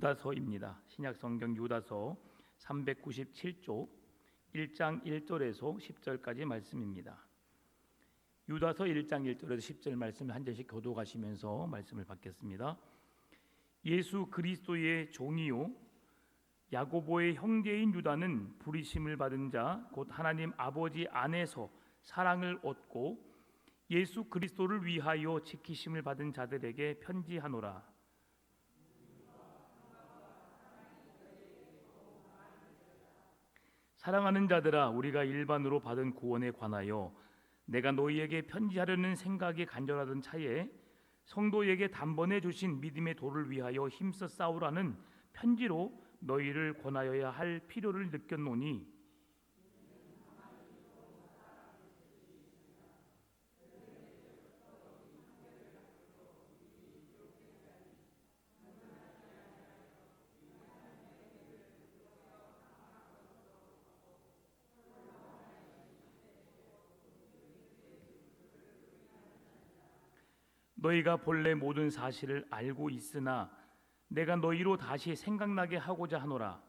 유다서입니다. 신약 성경 유다서 397쪽 1장 1절에서 10절까지 말씀입니다. 유다서 1장 1절에서 10절 말씀을 한 절씩 교독하시면서 말씀을 받겠습니다. 예수 그리스도의 종이요 야고보의 형제인 유다는 부르심을 받은 자 곧 하나님 아버지 안에서 사랑을 얻고 예수 그리스도를 위하여 지키심을 받은 자들에게 편지하노라. 사랑하는 자들아, 우리가 일반으로 받은 구원에 관하여 내가 너희에게 편지하려는 생각이 간절하던 차에 성도에게 단번에 주신 믿음의 도를 위하여 힘써 싸우라는 편지로 너희를 권하여야 할 필요를 느꼈노니 너희가 본래 모든 사실을 알고 있으나 내가 너희로 다시 생각나게 하고자 하노라.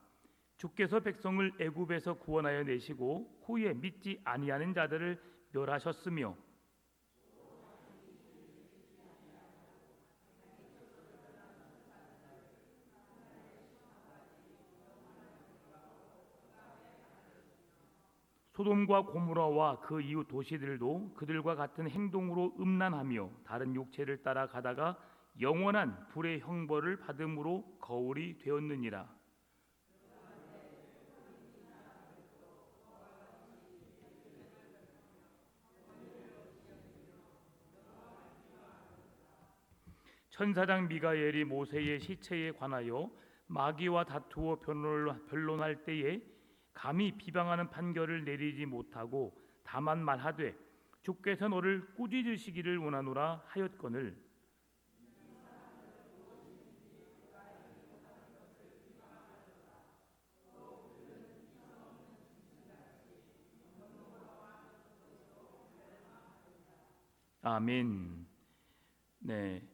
주께서 백성을 애굽에서 구원하여 내시고 후에 믿지 아니하는 자들을 멸하셨으며 소돔과 고모라와 그 이웃 도시들도 그들과 같은 행동으로 음란하며 다른 육체를 따라 가다가 영원한 불의 형벌을 받음으로 거울이 되었느니라. 천사장 미가엘이 모세의 시체에 관하여 마귀와 다투어 변론할 때에 감히 비방하는 판결을 내리지 못하고 다만 말하되 주께서 너를 꾸짖으시기를 원하노라 하였거늘 아멘. 네,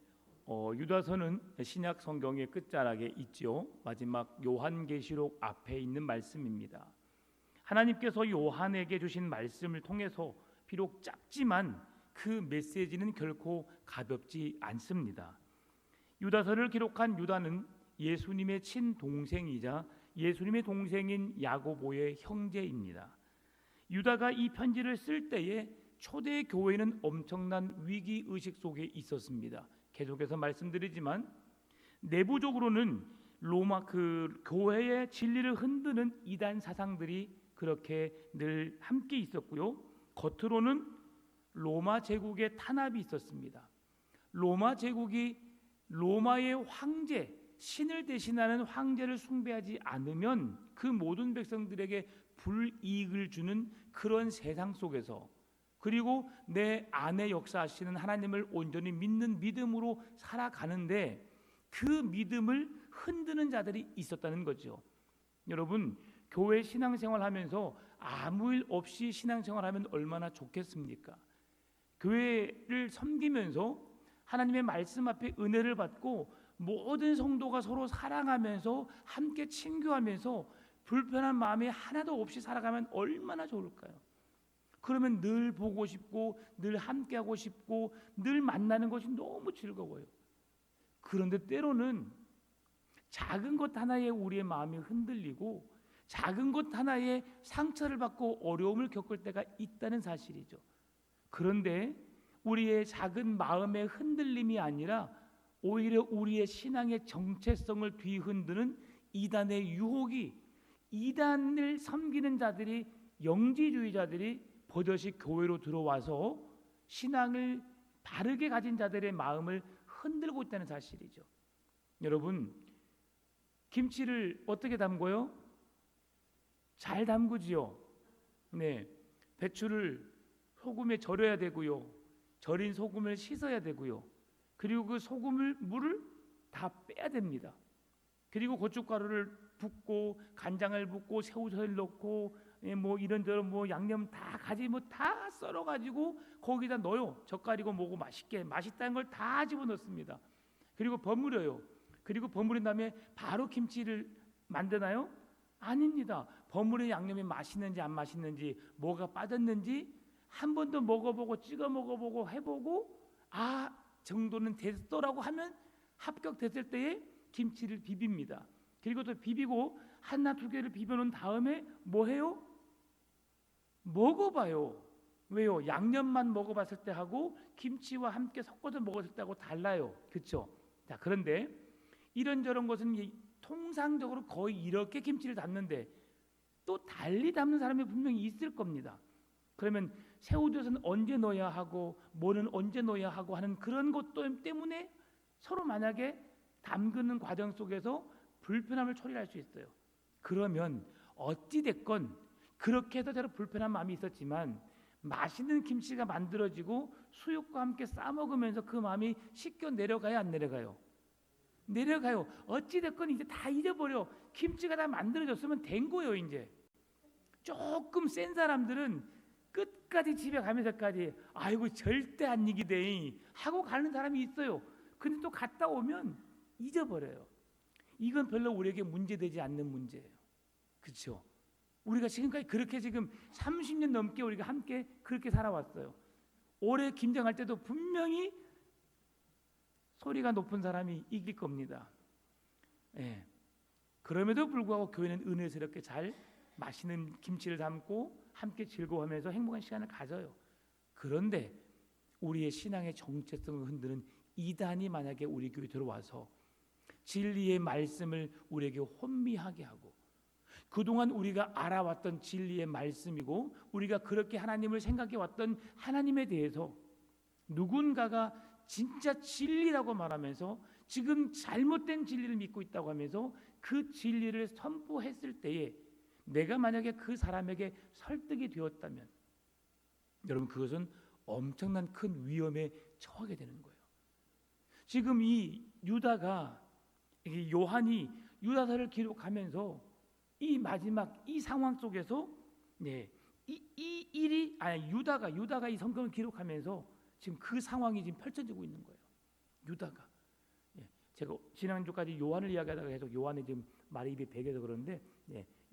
유다서는 신약 성경의 끝자락에 있죠. 마지막 요한계시록 앞에 있는 말씀입니다. 하나님께서 요한에게 주신 말씀을 통해서 비록 짧지만 그 메시지는 결코 가볍지 않습니다. 유다서를 기록한 유다는 예수님의 친동생이자 예수님의 동생인 야고보의 형제입니다. 유다가 이 편지를 쓸 때에 초대 교회는 엄청난 위기 의식 속에 있었습니다. 계속해서 말씀드리지만 내부적으로는 로마 그 교회의 진리를 흔드는 이단 사상들이 그렇게 늘 함께 있었고요. 겉으로는 로마 제국의 탄압이 있었습니다. 로마 제국이 로마의 황제, 신을 대신하는 황제를 숭배하지 않으면 그 모든 백성들에게 불이익을 주는 그런 세상 속에서 그리고 내 안에 역사하시는 하나님을 온전히 믿는 믿음으로 살아가는데 그 믿음을 흔드는 자들이 있었다는 거죠. 여러분, 교회 신앙생활 하면서 아무 일 없이 신앙생활하면 얼마나 좋겠습니까? 교회를 섬기면서 하나님의 말씀 앞에 은혜를 받고 모든 성도가 서로 사랑하면서 함께 친교하면서 불편한 마음이 하나도 없이 살아가면 얼마나 좋을까요? 그러면 늘 보고 싶고 늘 함께하고 싶고 늘 만나는 것이 너무 즐거워요. 그런데 때로는 작은 것 하나에 우리의 마음이 흔들리고 작은 것 하나에 상처를 받고 어려움을 겪을 때가 있다는 사실이죠. 그런데 우리의 작은 마음의 흔들림이 아니라 오히려 우리의 신앙의 정체성을 뒤흔드는 이단의 유혹이 이단을 섬기는 자들이 영지주의자들이 버젓이 교회로 들어와서 신앙을 바르게 가진 자들의 마음을 흔들고 있다는 사실이죠. 여러분, 김치를 어떻게 담궈요? 잘 담그지요. 네, 배추를 소금에 절여야 되고요. 절인 소금을 씻어야 되고요. 그리고 그 물을 다 빼야 됩니다. 그리고 고춧가루를 붓고 간장을 붓고 새우젓을 넣고 뭐 이런저런 뭐 양념 다 가지 뭐 다 썰어 가지고 거기다 넣어요. 젓갈이고 뭐고 맛있게 맛있다는 걸 다 집어 넣습니다. 그리고 버무려요. 그리고 버무린 다음에 바로 김치를 만드나요? 아닙니다. 버무린 양념이 맛있는지 안 맛있는지, 뭐가 빠졌는지 한 번 더 먹어보고 찍어 먹어보고 해보고 정도는 됐더라고 하면 합격됐을 때에 김치를 비빕니다. 그리고 또 비비고 하나 두 개를 비벼놓은 다음에 뭐 해요? 먹어봐요. 왜요? 양념만 먹어봤을 때 하고 김치와 함께 섞어서 먹었을 때하고 달라요. 그렇죠? 자, 그런데 이런저런 것은 통상적으로 거의 이렇게 김치를 담는데 또 달리 담는 사람이 분명히 있을 겁니다. 그러면 새우젓은 언제 넣어야 하고 뭐는 언제 넣어야 하고 하는 그런 것 때문에 서로 만약에 담그는 과정 속에서 불편함을 초래할 수 있어요. 그러면 어찌 됐건 그렇게 해서 저런 불편한 마음이 있었지만 맛있는 김치가 만들어지고 수육과 함께 싸 먹으면서 그 마음이 씻겨 내려가요, 안 내려가요? 내려가요. 어찌 됐건 이제 다 잊어버려. 김치가 다 만들어졌으면 된 거예요. 이제 조금 센 사람들은 끝까지 집에 가면서까지 아이고 절대 안 이기대 하고 가는 사람이 있어요. 근데 또 갔다 오면 잊어버려요. 이건 별로 우리에게 문제되지 않는 문제예요. 그렇죠? 우리가 지금까지 그렇게 지금 30년 넘게 우리가 함께 그렇게 살아왔어요. 올해 김장할 때도 분명히 소리가 높은 사람이 이길 겁니다. 예. 그럼에도 불구하고 교회는 은혜스럽게 잘 맛있는 김치를 담고 함께 즐거워하면서 행복한 시간을 가져요. 그런데 우리의 신앙의 정체성을 흔드는 이단이 만약에 우리 교회에 들어와서 진리의 말씀을 우리에게 혼미하게 하고 그동안 우리가 알아왔던 진리의 말씀이고 우리가 그렇게 하나님을 생각해 왔던 하나님에 대해서 누군가가 진짜 진리라고 말하면서 지금 잘못된 진리를 믿고 있다고 하면서 그 진리를 선포했을 때에 내가 만약에 그 사람에게 설득이 되었다면 여러분 그것은 엄청난 큰 위험에 처하게 되는 거예요. 지금 이 유다가 요한이 유다서를 기록하면서 이 마지막 이 상황 속에서 이 일이 유다가 이 성경을 기록하면서 지금 그 상황이 지금 펼쳐지고 있는 거예요. 유다가 제가 지난주까지 요한을 이야기하다가 계속 요한의 지금 말이 입에 배겨서 그러는데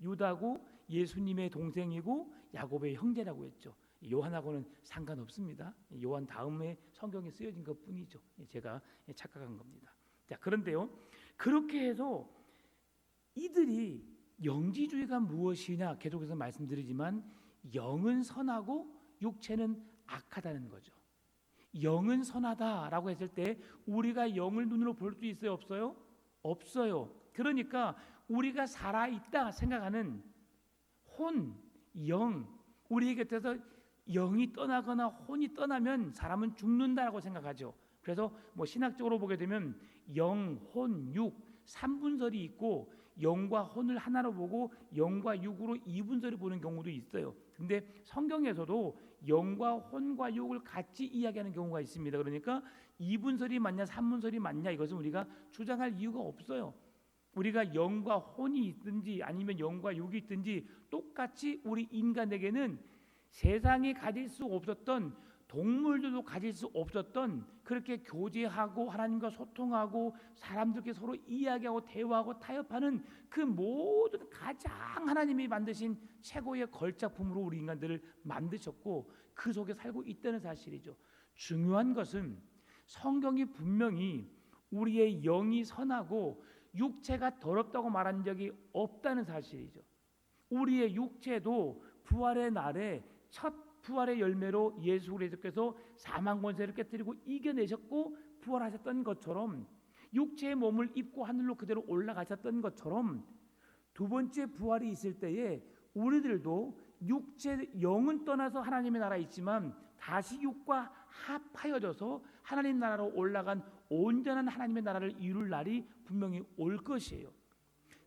유다고 예수님의 동생이고 야곱의 형제라고 했죠. 요한하고는 상관없습니다. 요한 다음에 성경에 쓰여진 것뿐이죠. 제가 착각한 겁니다. 자, 그런데요. 그렇게 해서 이들이 영지주의가 무엇이냐 계속해서 말씀드리지만 영은 선하고 육체는 악하다는 거죠. 영은 선하다라고 했을 때 우리가 영을 눈으로 볼 수 있어요, 없어요? 없어요. 그러니까 우리가 살아있다 생각하는 혼, 영, 우리 곁에서 영이 떠나거나 혼이 떠나면 사람은 죽는다라고 생각하죠. 그래서 신학적으로 보게 되면 영, 혼, 육 3분설이 있고 영과 혼을 하나로 보고 영과 육으로 2분설을 보는 경우도 있어요. 근데 성경에서도 영과 혼과 육을 같이 이야기하는 경우가 있습니다. 그러니까 2분설이 맞냐 3분설이 맞냐 이것은 우리가 주장할 이유가 없어요. 우리가 영과 혼이 있든지 아니면 영과 육이 있든지 똑같이 우리 인간에게는 세상에 가질 수 없었던 동물들도 가질 수 없었던 그렇게 교제하고 하나님과 소통하고 사람들께 서로 이야기하고 대화하고 타협하는 그 모든 가장 하나님이 만드신 최고의 걸작품으로 우리 인간들을 만드셨고 그 속에 살고 있다는 사실이죠. 중요한 것은 성경이 분명히 우리의 영이 선하고 육체가 더럽다고 말한 적이 없다는 사실이죠. 우리의 육체도 부활의 날에 첫 부활의 열매로 예수 그리스도께서 사망 권세를 깨뜨리고 이겨내셨고 부활하셨던 것처럼 육체의 몸을 입고 하늘로 그대로 올라가셨던 것처럼 두 번째 부활이 있을 때에 우리들도 육체 영은 떠나서 하나님의 나라에 있지만 다시 육과 합하여져서 하나님 나라로 올라간 온전한 하나님의 나라를 이룰 날이 분명히 올 것이에요.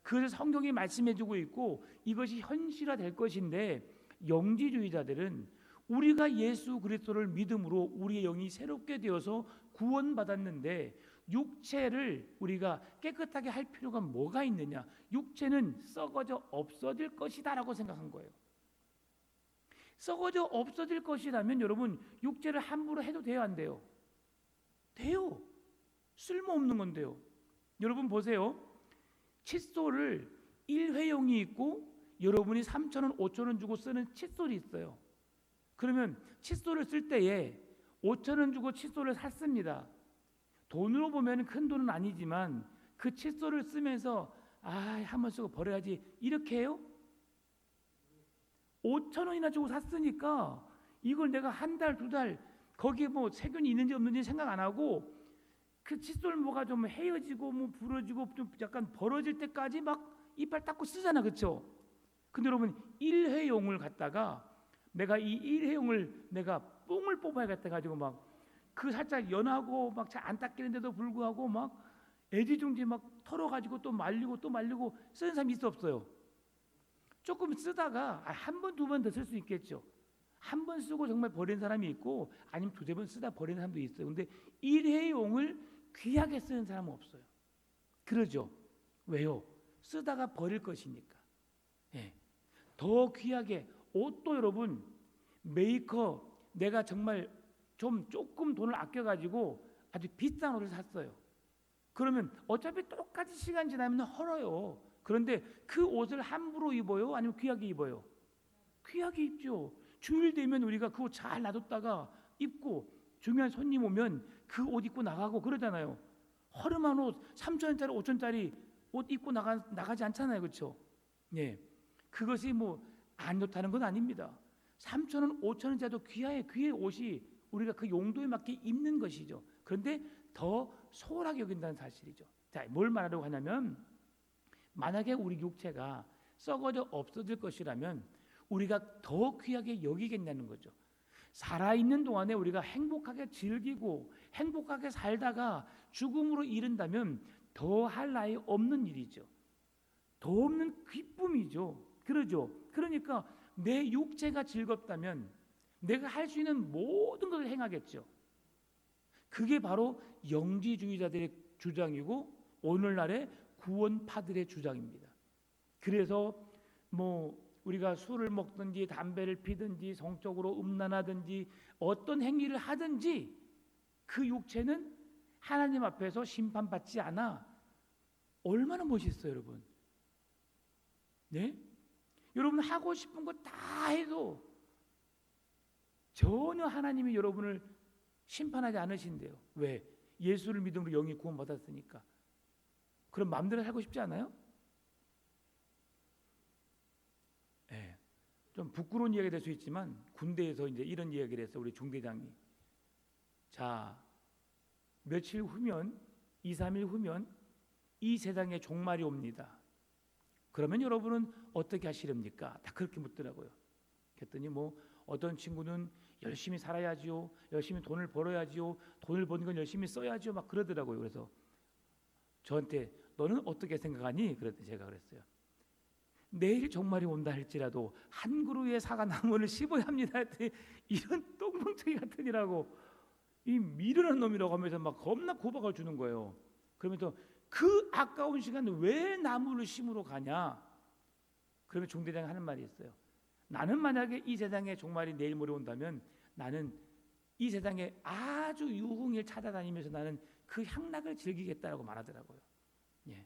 그래서 성경이 말씀해주고 있고 이것이 현실화될 것인데 영지주의자들은 우리가 예수 그리스도를 믿음으로 우리의 영이 새롭게 되어서 구원받았는데 육체를 우리가 깨끗하게 할 필요가 뭐가 있느냐? 육체는 썩어져 없어질 것이다 라고 생각한 거예요. 썩어져 없어질 것이라면 여러분 육체를 함부로 해도 돼요, 안 돼요? 돼요. 쓸모없는 건데요. 여러분 보세요. 칫솔을 일회용이 있고 여러분이 3,000원, 5,000원 주고 쓰는 칫솔이 있어요. 그러면 칫솔을 쓸 때에 5,000원 주고 칫솔을 샀습니다. 돈으로 보면 큰 돈은 아니지만 그 칫솔을 쓰면서 한번 쓰고 버려야지 이렇게 해요? 5,000원이나 주고 샀으니까 이걸 내가 한 달, 두 달 거기에 뭐 세균이 있는지 없는지 생각 안 하고 그 칫솔 뭐가 좀 헤어지고 뭐 부러지고 좀 약간 벌어질 때까지 막 이빨 닦고 쓰잖아, 그렇죠? 근데 여러분 일회용을 갖다가 내가 이 일회용을 내가 뽕을 뽑아야겠다 가지고 막 그 살짝 연하고 막 잘 안 닦이는데도 불구하고 막 애지중지 막 털어가지고 또 말리고 쓰는 사람이 있어 없어요? 조금 쓰다가 한 번, 두 번 더 쓸 수 있겠죠. 한 번 쓰고 정말 버리는 사람이 있고 아니면 두세 번 쓰다 버리는 사람도 있어요. 근데 일회용을 귀하게 쓰는 사람은 없어요. 그러죠? 왜요? 쓰다가 버릴 것이니까. 예. 더 귀하게 옷도 여러분 메이커 내가 정말 조금 돈을 아껴가지고 아주 비싼 옷을 샀어요. 그러면 어차피 똑같이 시간 지나면 헐어요. 그런데 그 옷을 함부로 입어요? 아니면 귀하게 입어요? 귀하게 입죠. 주일 되면 우리가 그 옷 잘 놔뒀다가 입고 중요한 손님 오면 그 옷 입고 나가고 그러잖아요. 허름한 옷 3,000원짜리 5,000원짜리 옷 입고 나가지 않잖아요. 그렇죠? 예. 그것이 뭐 안 좋다는 건 아닙니다. 3,000원 5,000원짜리도 귀의 옷이 우리가 그 용도에 맞게 입는 것이죠. 그런데 더 소홀하게 여긴다는 사실이죠. 자, 뭘 말하려고 하냐면 만약에 우리 육체가 썩어져 없어질 것이라면 우리가 더 귀하게 여기겠냐는 거죠. 살아있는 동안에 우리가 행복하게 즐기고 행복하게 살다가 죽음으로 이른다면 더 할 나위 없는 일이죠. 더 없는 기쁨이죠. 그러죠. 그러니까 내 육체가 즐겁다면 내가 할 수 있는 모든 것을 행하겠죠. 그게 바로 영지주의자들의 주장이고 오늘날의 구원파들의 주장입니다. 그래서 뭐 우리가 술을 먹든지 담배를 피든지 성적으로 음란하든지 어떤 행위를 하든지 그 육체는 하나님 앞에서 심판받지 않아. 얼마나 멋있어요, 여러분. 네? 여러분 하고 싶은 거 다 해도 전혀 하나님이 여러분을 심판하지 않으신대요. 왜? 예수를 믿음으로 영이 구원받았으니까. 그럼 마음대로 살고 싶지 않아요? 네. 좀 부끄러운 이야기가 될 수 있지만 군대에서 이제 이런 이야기를 했어요. 우리 중대장이. 자, 며칠 후면 2, 3일 후면 이 세상에 종말이 옵니다. 그러면 여러분은 어떻게 하시렵니까? 다 그렇게 묻더라고요. 그랬더니 뭐 어떤 친구는 열심히 살아야지요. 열심히 돈을 벌어야지요. 돈을 버는 건 열심히 써야지요. 막 그러더라고요. 그래서 저한테 너는 어떻게 생각하니? 그랬더니 제가 그랬어요. 내일 종말이 온다 할지라도 한 그루의 사과나무를 씹어야 합니다. 했더니 이런 똥멍청이 같으니라고 이 미련한 놈이라고 하면서 막 겁나 고박을 주는 거예요. 그러면서 그 아까운 시간에 왜 나무를 심으러 가냐? 그러면 중대장이 하는 말이 있어요. 나는 만약에 이 세상에 종말이 내일 모레 온다면 나는 이 세상에 아주 유흥을 찾아다니면서 나는 그 향락을 즐기겠다라고 말하더라고요. 예.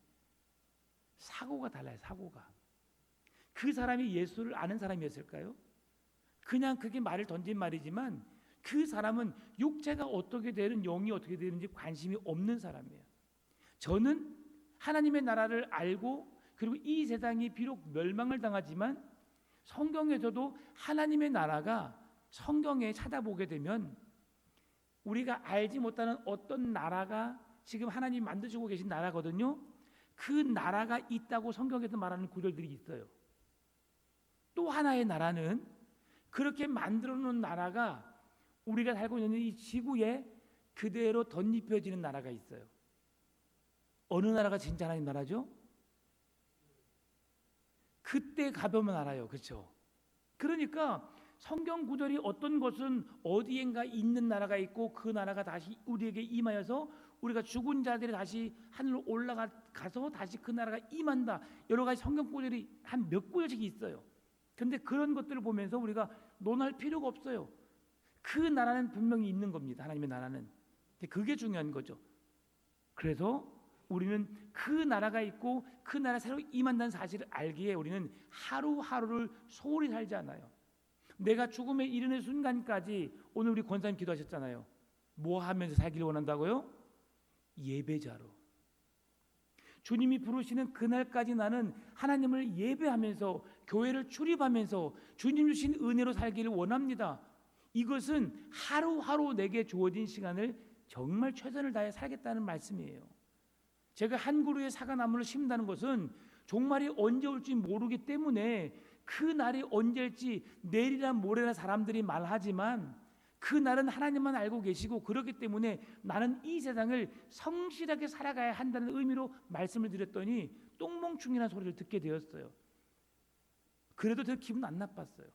사고가 달라요. 사고가. 그 사람이 예수를 아는 사람이었을까요? 그냥 그게 말을 던진 말이지만 그 사람은 육체가 어떻게 되는 영이 어떻게 되는지 관심이 없는 사람이에요. 저는 하나님의 나라를 알고 그리고 이 세상이 비록 멸망을 당하지만 성경에서도 하나님의 나라가 성경에 찾아보게 되면 우리가 알지 못하는 어떤 나라가 지금 하나님이 만드시고 계신 나라거든요. 그 나라가 있다고 성경에서 말하는 구절들이 있어요. 또 하나의 나라는 그렇게 만들어 놓은 나라가 우리가 살고 있는 이 지구에 그대로 덧입혀지는 나라가 있어요. 어느 나라가 진짜 하나님 나라죠? 그때 가보면 알아요. 그렇죠? 그러니까 성경 구절이 어떤 것은 어디엔가 있는 나라가 있고 그 나라가 다시 우리에게 임하여서 우리가 죽은 자들이 다시 하늘로 올라가서 다시 그 나라가 임한다. 여러 가지 성경 구절이 한 몇 구절씩 있어요. 그런데 그런 것들을 보면서 우리가 논할 필요가 없어요. 그 나라는 분명히 있는 겁니다. 하나님의 나라는. 그게 중요한 거죠. 그래서 우리는 그 나라가 있고 그 나라 새로 임한다는 사실을 알기에 우리는 하루하루를 소홀히 살지 않아요. 내가 죽음에 이르는 순간까지 오늘 우리 권사님 기도하셨잖아요. 뭐 하면서 살기를 원한다고요? 예배자로. 주님이 부르시는 그날까지 나는 하나님을 예배하면서 교회를 출입하면서 주님 주신 은혜로 살기를 원합니다. 이것은 하루하루 내게 주어진 시간을 정말 최선을 다해 살겠다는 말씀이에요. 제가 한 그루의 사과나무를 심는다는 것은 종말이 언제 올지 모르기 때문에 그 날이 언제일지 내일이나 모레나 사람들이 말하지만 그 날은 하나님만 알고 계시고 그렇기 때문에 나는 이 세상을 성실하게 살아가야 한다는 의미로 말씀을 드렸더니 똥멍충이라는 소리를 듣게 되었어요. 그래도 저 기분 안 나빴어요.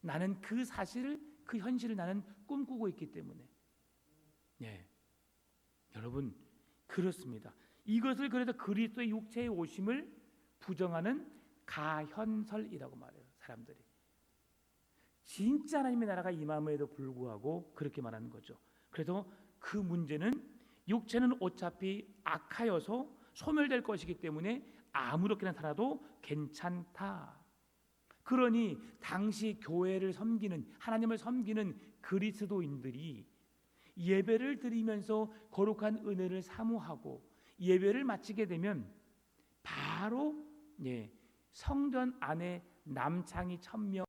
나는 그 사실을, 그 현실을 나는 꿈꾸고 있기 때문에. 네, 여러분 그렇습니다. 이것을 그래서 그리스도의 육체의 오심을 부정하는 가현설이라고 말해요. 사람들이 진짜 하나님의 나라가 임함에도 불구하고 그렇게 말하는 거죠. 그래서 그 문제는 육체는 어차피 악하여서 소멸될 것이기 때문에 아무렇게나 살아도 괜찮다. 그러니 당시 교회를 섬기는, 하나님을 섬기는 그리스도인들이 예배를 드리면서 거룩한 은혜를 사모하고 예배를 마치게 되면 바로 성전 안에 남창이 1000명,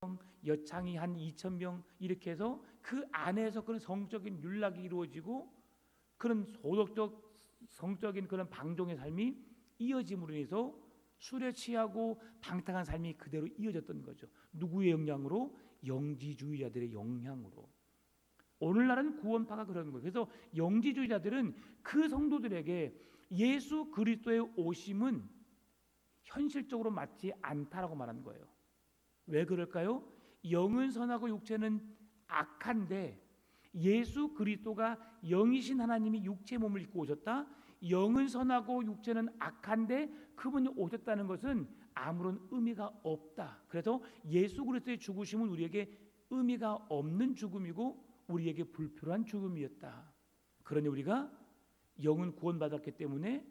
여창이 한 2000명 이렇게 해서 그 안에서 그런 성적인 윤락이 이루어지고 그런 소독적 성적인 그런 방종의 삶이 이어짐으로 인해서 술에 취하고 방탕한 삶이 그대로 이어졌던 거죠. 누구의 영향으로? 영지주의자들의 영향으로. 오늘날은 구원파가 그런 거예요. 그래서 영지주의자들은 그 성도들에게 예수 그리스도의 오심은 현실적으로 맞지 않다라고 말하는 거예요. 왜 그럴까요? 영은 선하고 육체는 악한데 예수 그리스도가 영이신 하나님이 육체 몸을 입고 오셨다. 영은 선하고 육체는 악한데 그분이 오셨다는 것은 아무런 의미가 없다. 그래서 예수 그리스도의 죽으심은 우리에게 의미가 없는 죽음이고 우리에게 불필요한 죽음이었다. 그러니 우리가 영은 구원받았기 때문에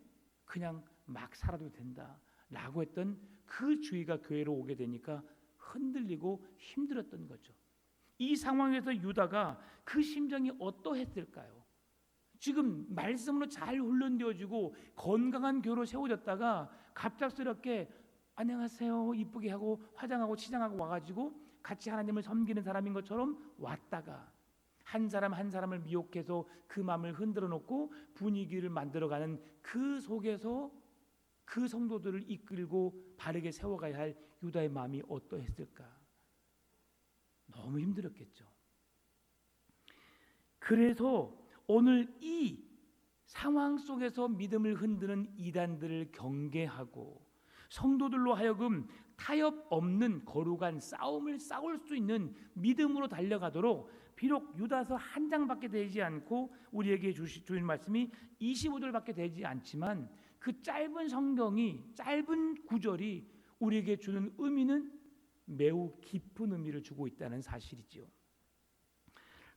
그냥 막 살아도 된다라고 했던 그 주의가 교회로 오게 되니까 흔들리고 힘들었던 거죠. 이 상황에서 유다가 그 심정이 어떠했을까요? 지금 말씀으로 잘 훈련되어지고 건강한 교회로 세워졌다가 갑작스럽게 안녕하세요 이쁘게 하고 화장하고 치장하고 와가지고 같이 하나님을 섬기는 사람인 것처럼 왔다가 한 사람 한 사람을 미혹해서 그 마음을 흔들어 놓고 분위기를 만들어가는 그 속에서 그 성도들을 이끌고 바르게 세워가야 할 유다의 마음이 어떠했을까? 너무 힘들었겠죠. 그래서 오늘 이 상황 속에서 믿음을 흔드는 이단들을 경계하고 성도들로 하여금 타협 없는 거룩한 싸움을 싸울 수 있는 믿음으로 달려가도록 비록 유다서 한 장밖에 되지 않고 우리에게 주신 말씀이 25절밖에 되지 않지만 그 짧은 성경이 짧은 구절이 우리에게 주는 의미는 매우 깊은 의미를 주고 있다는 사실이지요.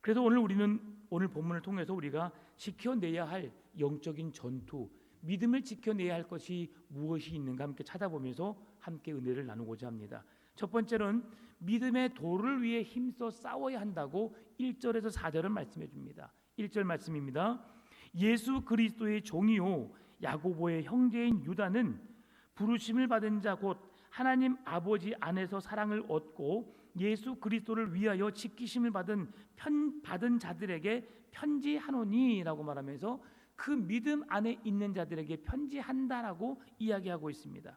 그래서 오늘 본문을 통해서 우리가 지켜내야 할 영적인 전투, 믿음을 지켜내야 할 것이 무엇이 있는가 함께 찾아보면서 함께 은혜를 나누고자 합니다. 첫 번째는 믿음의 도를 위해 힘써 싸워야 한다고 1절에서 4절은 말씀해 줍니다. 1절 말씀입니다. 예수 그리스도의 종이요 야고보의 형제인 유다는 부르심을 받은 자 곧 하나님 아버지 안에서 사랑을 얻고 예수 그리스도를 위하여 지키심을 받은 자들에게 편지하노니라고 말하면서 그 믿음 안에 있는 자들에게 편지한다라고 이야기하고 있습니다.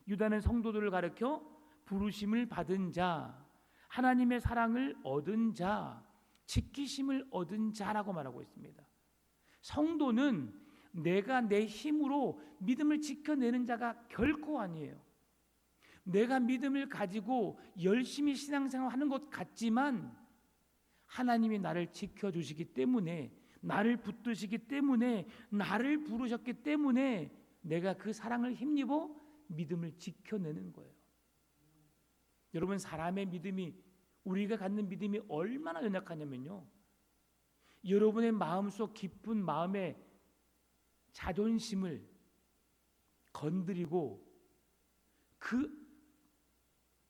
유다는 성도들을 가리켜 부르심을 받은 자, 하나님의 사랑을 얻은 자, 지키심을 얻은 자라고 말하고 있습니다. 성도는 내가 내 힘으로 믿음을 지켜내는 자가 결코 아니에요. 내가 믿음을 가지고 열심히 신앙생활하는 것 같지만 하나님이 나를 지켜주시기 때문에 나를 붙드시기 때문에 나를 부르셨기 때문에 내가 그 사랑을 힘입어 믿음을 지켜내는 거예요. 여러분 사람의 믿음이 우리가 갖는 믿음이 얼마나 연약하냐면요. 여러분의 마음속 깊은 마음에 자존심을 건드리고 그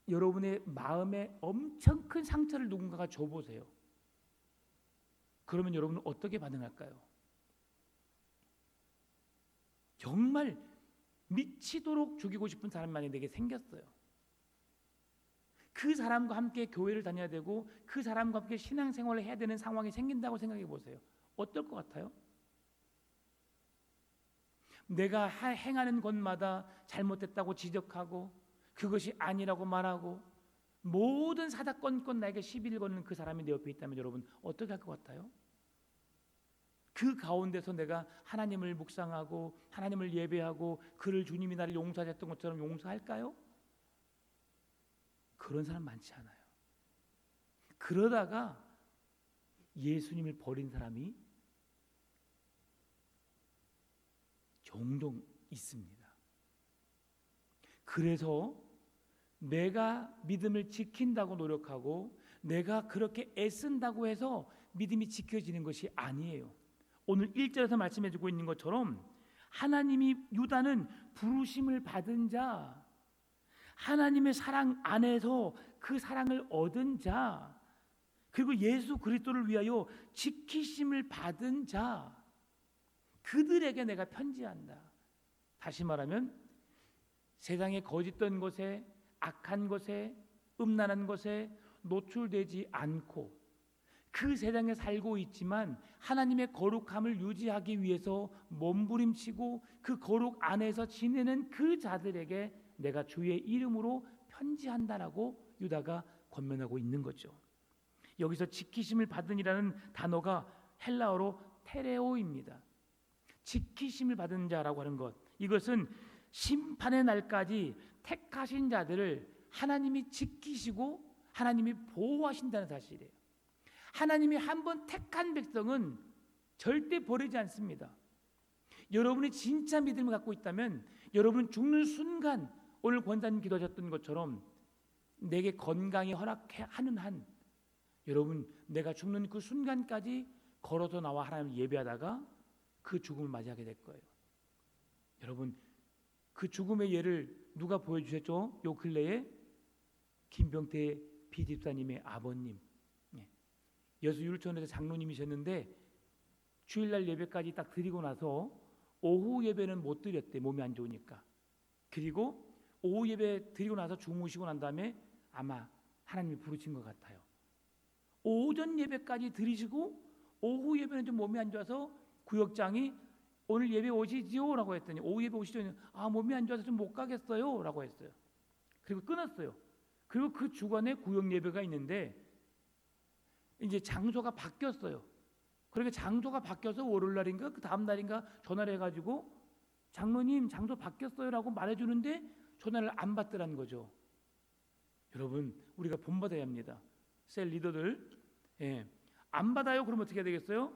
여러분의 마음에 엄청 큰 상처를 누군가가 줘보세요. 그러면 여러분은 어떻게 반응할까요? 정말 미치도록 죽이고 싶은 사람만이 내게 생겼어요. 그 사람과 함께 교회를 다녀야 되고 그 사람과 함께 신앙생활을 해야 되는 상황이 생긴다고 생각해 보세요. 어떨 것 같아요? 내가 행하는 것마다 잘못됐다고 지적하고 그것이 아니라고 말하고 모든 사사건건 나에게 시비를 거는 그 사람이 내 옆에 있다면 여러분 어떻게 할 것 같아요? 그 가운데서 내가 하나님을 묵상하고 하나님을 예배하고 그를 주님이 나를 용서하셨던 것처럼 용서할까요? 그런 사람 많지 않아요. 그러다가 예수님을 버린 사람이 종종 있습니다. 그래서 내가 믿음을 지킨다고 노력하고 내가 그렇게 애쓴다고 해서 믿음이 지켜지는 것이 아니에요. 오늘 1절에서 말씀해주고 있는 것처럼 하나님이 유다는 부르심을 받은 자, 하나님의 사랑 안에서 그 사랑을 얻은 자, 그리고 예수 그리스도를 위하여 지키심을 받은 자, 그들에게 내가 편지한다. 다시 말하면 세상의 거짓된 것에 악한 것에 음란한 것에 노출되지 않고 그 세상에 살고 있지만 하나님의 거룩함을 유지하기 위해서 몸부림치고 그 거룩 안에서 지내는 그 자들에게 내가 주의 이름으로 편지한다라고 유다가 권면하고 있는 거죠. 여기서 지키심을 받은이라는 단어가 헬라어로 테레오입니다. 지키심을 받은 자라고 하는 것, 이것은 심판의 날까지 택하신 자들을 하나님이 지키시고 하나님이 보호하신다는 사실이에요. 하나님이 한번 택한 백성은 절대 버리지 않습니다. 여러분이 진짜 믿음을 갖고 있다면 여러분 죽는 순간 오늘 권사님 기도하셨던 것처럼 내게 건강이 허락하는 한 여러분 내가 죽는 그 순간까지 걸어서 나와 하나님을 예배하다가 그 죽음을 맞이하게 될 거예요. 여러분 그 죽음의 예를 누가 보여주셨죠? 요 근래에 김병태 비집사님의 아버님, 여수율촌에서 장로님이셨는데 주일날 예배까지 딱 드리고 나서 오후 예배는 못 드렸대. 몸이 안 좋으니까. 그리고 오후 예배 드리고 나서 주무시고 난 다음에 아마 하나님이 부르신 것 같아요. 오전 예배까지 드리시고 오후 예배는 좀 몸이 안 좋아서 구역장이 오늘 예배 오시지요? 라고 했더니 오후 예배 오시죠? 아 몸이 안 좋아서 좀 못 가겠어요? 라고 했어요. 그리고 끊었어요. 그리고 그 주간에 구역 예배가 있는데 이제 장소가 바뀌었어요. 그렇게 장소가 바뀌어서 월요일날인가 그 다음 날인가 전화를 해가지고 장로님 장소 바뀌었어요라고 말해주는데 전화를 안 받더라는 거죠. 여러분 우리가 본받아야 합니다. 셀 리더들 안 받아요? 그럼 어떻게 해야 되겠어요?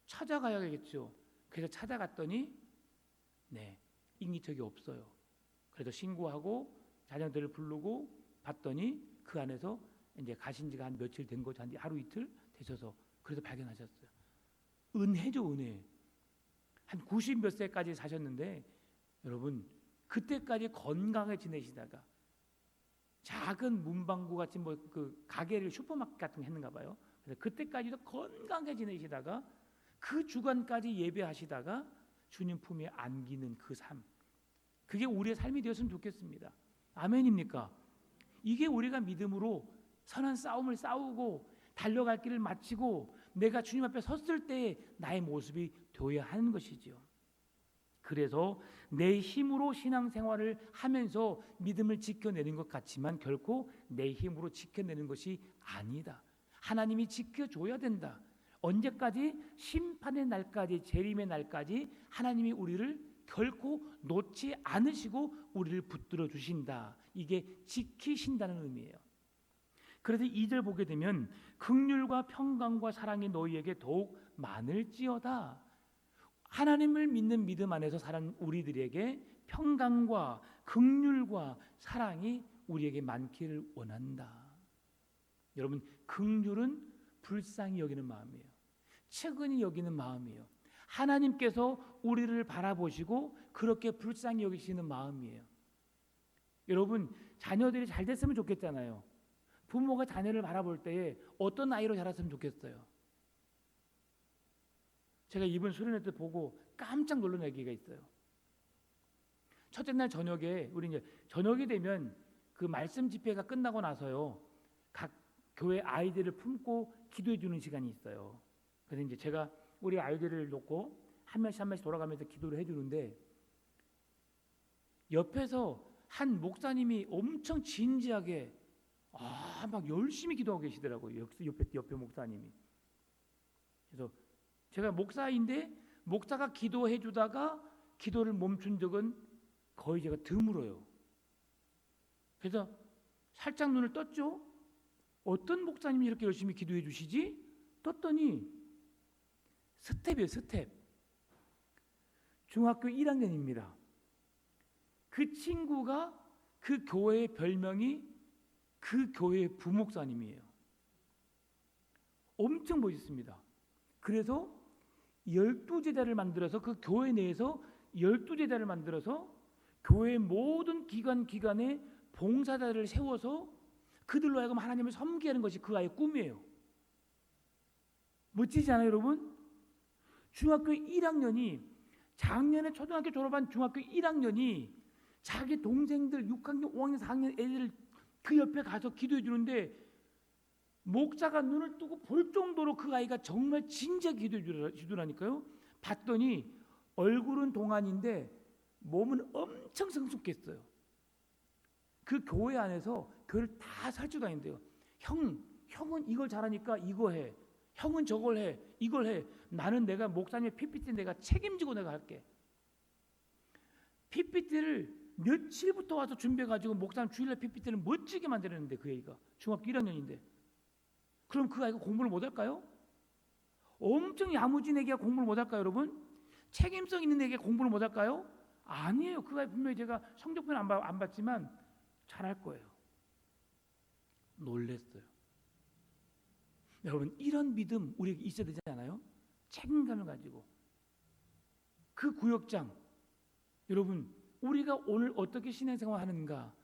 찾아가야겠죠. 그래서 찾아갔더니 인기척이 없어요. 그래서 신고하고 자녀들을 부르고 봤더니 그 안에서 이제 가신 지가 한 며칠 된 거죠. 한 하루 이틀 되셔서 그래서 발견하셨어요. 은혜죠, 은혜. 한 90 몇 세까지 사셨는데 여러분 그때까지 건강하게 지내시다가 작은 문방구 같은 뭐 그 가게를 슈퍼마켓 같은 거 했는가 봐요. 그래서 그때까지도 건강하게 지내시다가 그 주간까지 예배하시다가 주님 품에 안기는 그 삶, 그게 우리의 삶이 되었으면 좋겠습니다. 아멘입니까? 이게 우리가 믿음으로 선한 싸움을 싸우고 달려갈 길을 마치고 내가 주님 앞에 섰을 때 나의 모습이 되어야 하는 것이지요. 그래서 내 힘으로 신앙생활을 하면서 믿음을 지켜내는 것 같지만 결코 내 힘으로 지켜내는 것이 아니다. 하나님이 지켜줘야 된다. 언제까지? 심판의 날까지, 재림의 날까지 하나님이 우리를 결코 놓지 않으시고 우리를 붙들어 주신다. 이게 지키신다는 의미예요. 그래서 2절 보게 되면 긍휼과 평강과 사랑이 너희에게 더욱 많을지어다. 하나님을 믿는 믿음 안에서 사는 우리들에게 평강과 긍휼과 사랑이 우리에게 많기를 원한다. 여러분 긍휼은 불쌍히 여기는 마음이에요. 측은히 여기는 마음이에요. 하나님께서 우리를 바라보시고 그렇게 불쌍히 여기시는 마음이에요. 여러분, 자녀들이 잘 됐으면 좋겠잖아요. 부모가 자녀를 바라볼 때에 어떤 아이로 자랐으면 좋겠어요. 제가 이번 수련회 때 보고 깜짝 놀란 얘기가 있어요. 첫째 날 저녁에, 우리 이제 저녁이 되면 그 말씀 집회가 끝나고 나서요, 각 교회 아이들을 품고 기도해 주는 시간이 있어요. 그래서 이제 제가 우리 아이들을 놓고 한 명씩 돌아가면서 기도를 해주는데, 옆에서 한 목사님이 엄청 진지하게 막 열심히 기도하고 계시더라고요. 옆에 목사님이. 그래서 제가 목사인데 목사가 기도해 주다가 기도를 멈춘 적은 거의 제가 드물어요. 그래서 살짝 눈을 떴죠. 어떤 목사님이 이렇게 열심히 기도해 주시지? 떴더니 스텝이에요. 스텝. 중학교 1학년입니다. 그 친구가 그 교회의 별명이 그 교회의 부목사님이에요. 엄청 멋있습니다. 그래서 12제자를 만들어서 그 교회 내에서 12제자를 만들어서 교회 모든 기관에 봉사자를 세워서 그들로 하여금 하나님을 섬기게 하는 것이 그 아이의 꿈이에요. 멋지지 않아요, 여러분? 중학교 1학년이, 작년에 초등학교 졸업한 중학교 1학년이 자기 동생들 6학년, 5학년, 4학년 애들 그 옆에 가서 기도해 주는데 목사가 눈을 뜨고 볼 정도로 그 아이가 정말 진지하게 기도해 주더라니까요. 봤더니 얼굴은 동안인데 몸은 엄청 성숙했어요. 그 교회 안에서 교회를 다 살찌고 다닌대요. 형은 이걸 잘하니까 이거 해. 형은 저걸 해. 이걸 해. 나는 내가 목사님의 PPT 내가 책임지고 내가 할게. PPT를 며칠부터 와서 준비해가지고 목사님 주일날 PPT를 멋지게 만들었는데 그 애가 중학교 1학년인데 그럼 그 아이가 공부를 못할까요? 엄청 야무진 애기가 공부를 못할까요, 여러분? 책임성 있는 애기가 공부를 못할까요? 아니에요. 그 아이 분명히 제가 성적표는 안 봤지만 잘할 거예요. 놀랬어요. 여러분, 이런 믿음 우리에게 있어야 되지 않아요? 책임감을 가지고. 그 구역장, 여러분, 우리가 오늘 어떻게 신앙생활 하는가?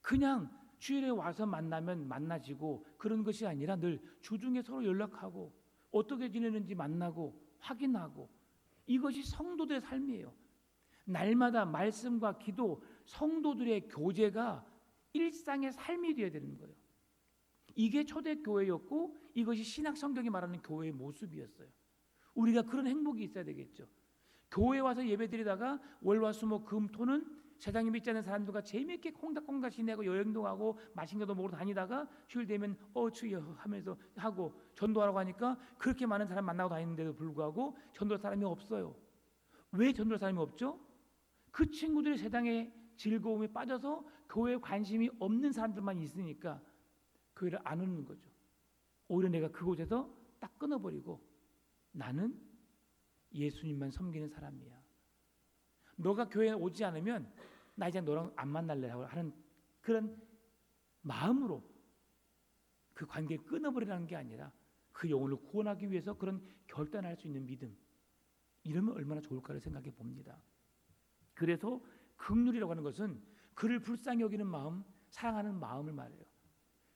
그냥 주일에 와서 만나면 만나지고 그런 것이 아니라 늘 주중에 서로 연락하고 어떻게 지내는지 만나고 확인하고, 이것이 성도들의 삶이에요. 날마다 말씀과 기도, 성도들의 교제가 일상의 삶이 되어야 되는 거예요. 이게 초대교회였고 이것이 신약 성경이 말하는 교회의 모습이었어요. 우리가 그런 행복이 있어야 되겠죠. 교회 와서 예배드리다가 월화수목 금토는 세상에 믿지 않는 사람들과 재미있게 콩닥콩닥 지내고 여행도 가고 맛있는 것도 먹으러 다니다가 주일 되면 주여 하면서 하고, 전도하라고 하니까 그렇게 많은 사람 만나고 다니는데도 불구하고 전도할 사람이 없어요. 왜 전도할 사람이 없죠? 그 친구들이 세상의 즐거움에 빠져서 교회에 관심이 없는 사람들만 있으니까 교회를 안 오는 거죠. 오히려 내가 그곳에서 딱 끊어버리고 나는 예수님만 섬기는 사람이야. 너가 교회에 오지 않으면 나 이제 너랑 안 만날래 하는 그런 마음으로 그 관계를 끊어버리라는 게 아니라 그 영혼을 구원하기 위해서 그런 결단을 할 수 있는 믿음, 이러면 얼마나 좋을까를 생각해 봅니다. 그래서 긍휼이라고 하는 것은 그를 불쌍히 여기는 마음, 사랑하는 마음을 말해요.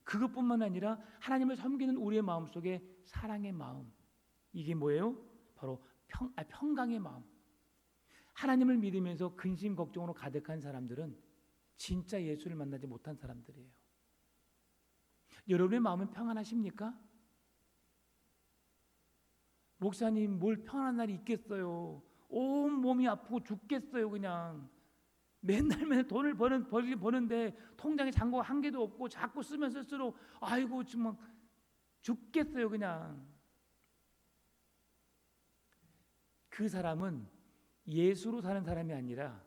그것뿐만 아니라 하나님을 섬기는 우리의 마음 속에 사랑의 마음, 이게 뭐예요? 바로 평강의 마음. 하나님을 믿으면서 근심 걱정으로 가득한 사람들은 진짜 예수를 만나지 못한 사람들이에요. 여러분의 마음은 평안하십니까? 목사님, 뭘 평안한 날이 있겠어요? 온 몸이 아프고 죽겠어요. 그냥 맨날 돈을 버는데 통장에 잔고가 한 개도 없고 자꾸 쓰면 쓸수록 아이고 정말 죽겠어요. 그냥 그 사람은 예수로 사는 사람이 아니라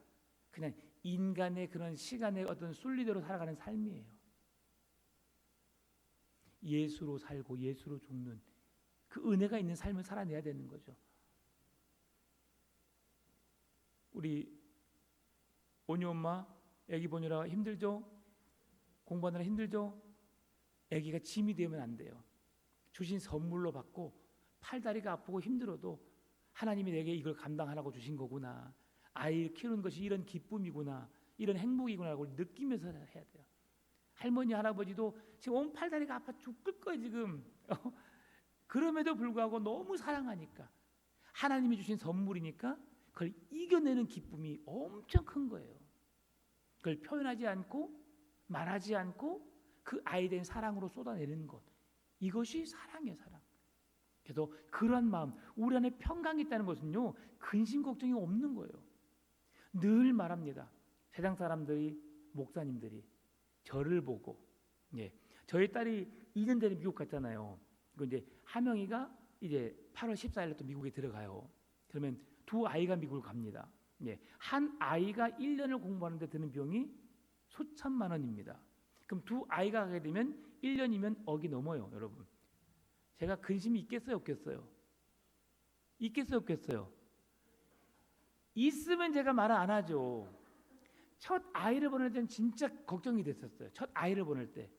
그냥 인간의 그런 시간의 어떤 순리대로 살아가는 삶이에요. 예수로 살고 예수로 죽는 그 은혜가 있는 삶을 살아내야 되는 거죠. 우리 오니 엄마 애기 보느라 힘들죠? 공부하느라 힘들죠? 애기가 짐이 되면 안 돼요. 주신 선물로 받고 팔다리가 아프고 힘들어도 하나님이 내게 이걸 감당하라고 주신 거구나. 아이를 키우는 것이 이런 기쁨이구나. 이런 행복이구나라고 느끼면서 해야 돼요. 할머니 할아버지도 지금 온 팔다리가 아파 죽을 거예요 지금. 그럼에도 불구하고 너무 사랑하니까 하나님이 주신 선물이니까 그걸 이겨내는 기쁨이 엄청 큰 거예요. 그걸 표현하지 않고 말하지 않고 그 아이에 대한 사랑으로 쏟아내는 것, 이것이 사랑이에요. 사랑. 그래서 그러한 마음, 우리 안에 평강이 있다는 것은요 근심 걱정이 없는 거예요. 늘 말합니다. 세상 사람들이, 목사님들이 저를 보고, 저희 딸이 2년 전에 미국 갔잖아요. 그 이제 하명이가 이제 8월 14일에 또 미국에 들어가요. 그러면 두 아이가 미국을 갑니다. 한 아이가 1년을 공부하는데 드는 비용이 수천만 원입니다. 그럼 두 아이가 가게 되면 1년이면 억이 넘어요, 여러분. 제가 근심이 있겠어요, 없겠어요? 있겠어요, 없겠어요? 있으면 제가 말을 안 하죠. 첫 아이를 보낼 때는 진짜 걱정이 됐었어요. 첫 아이를 보낼 때.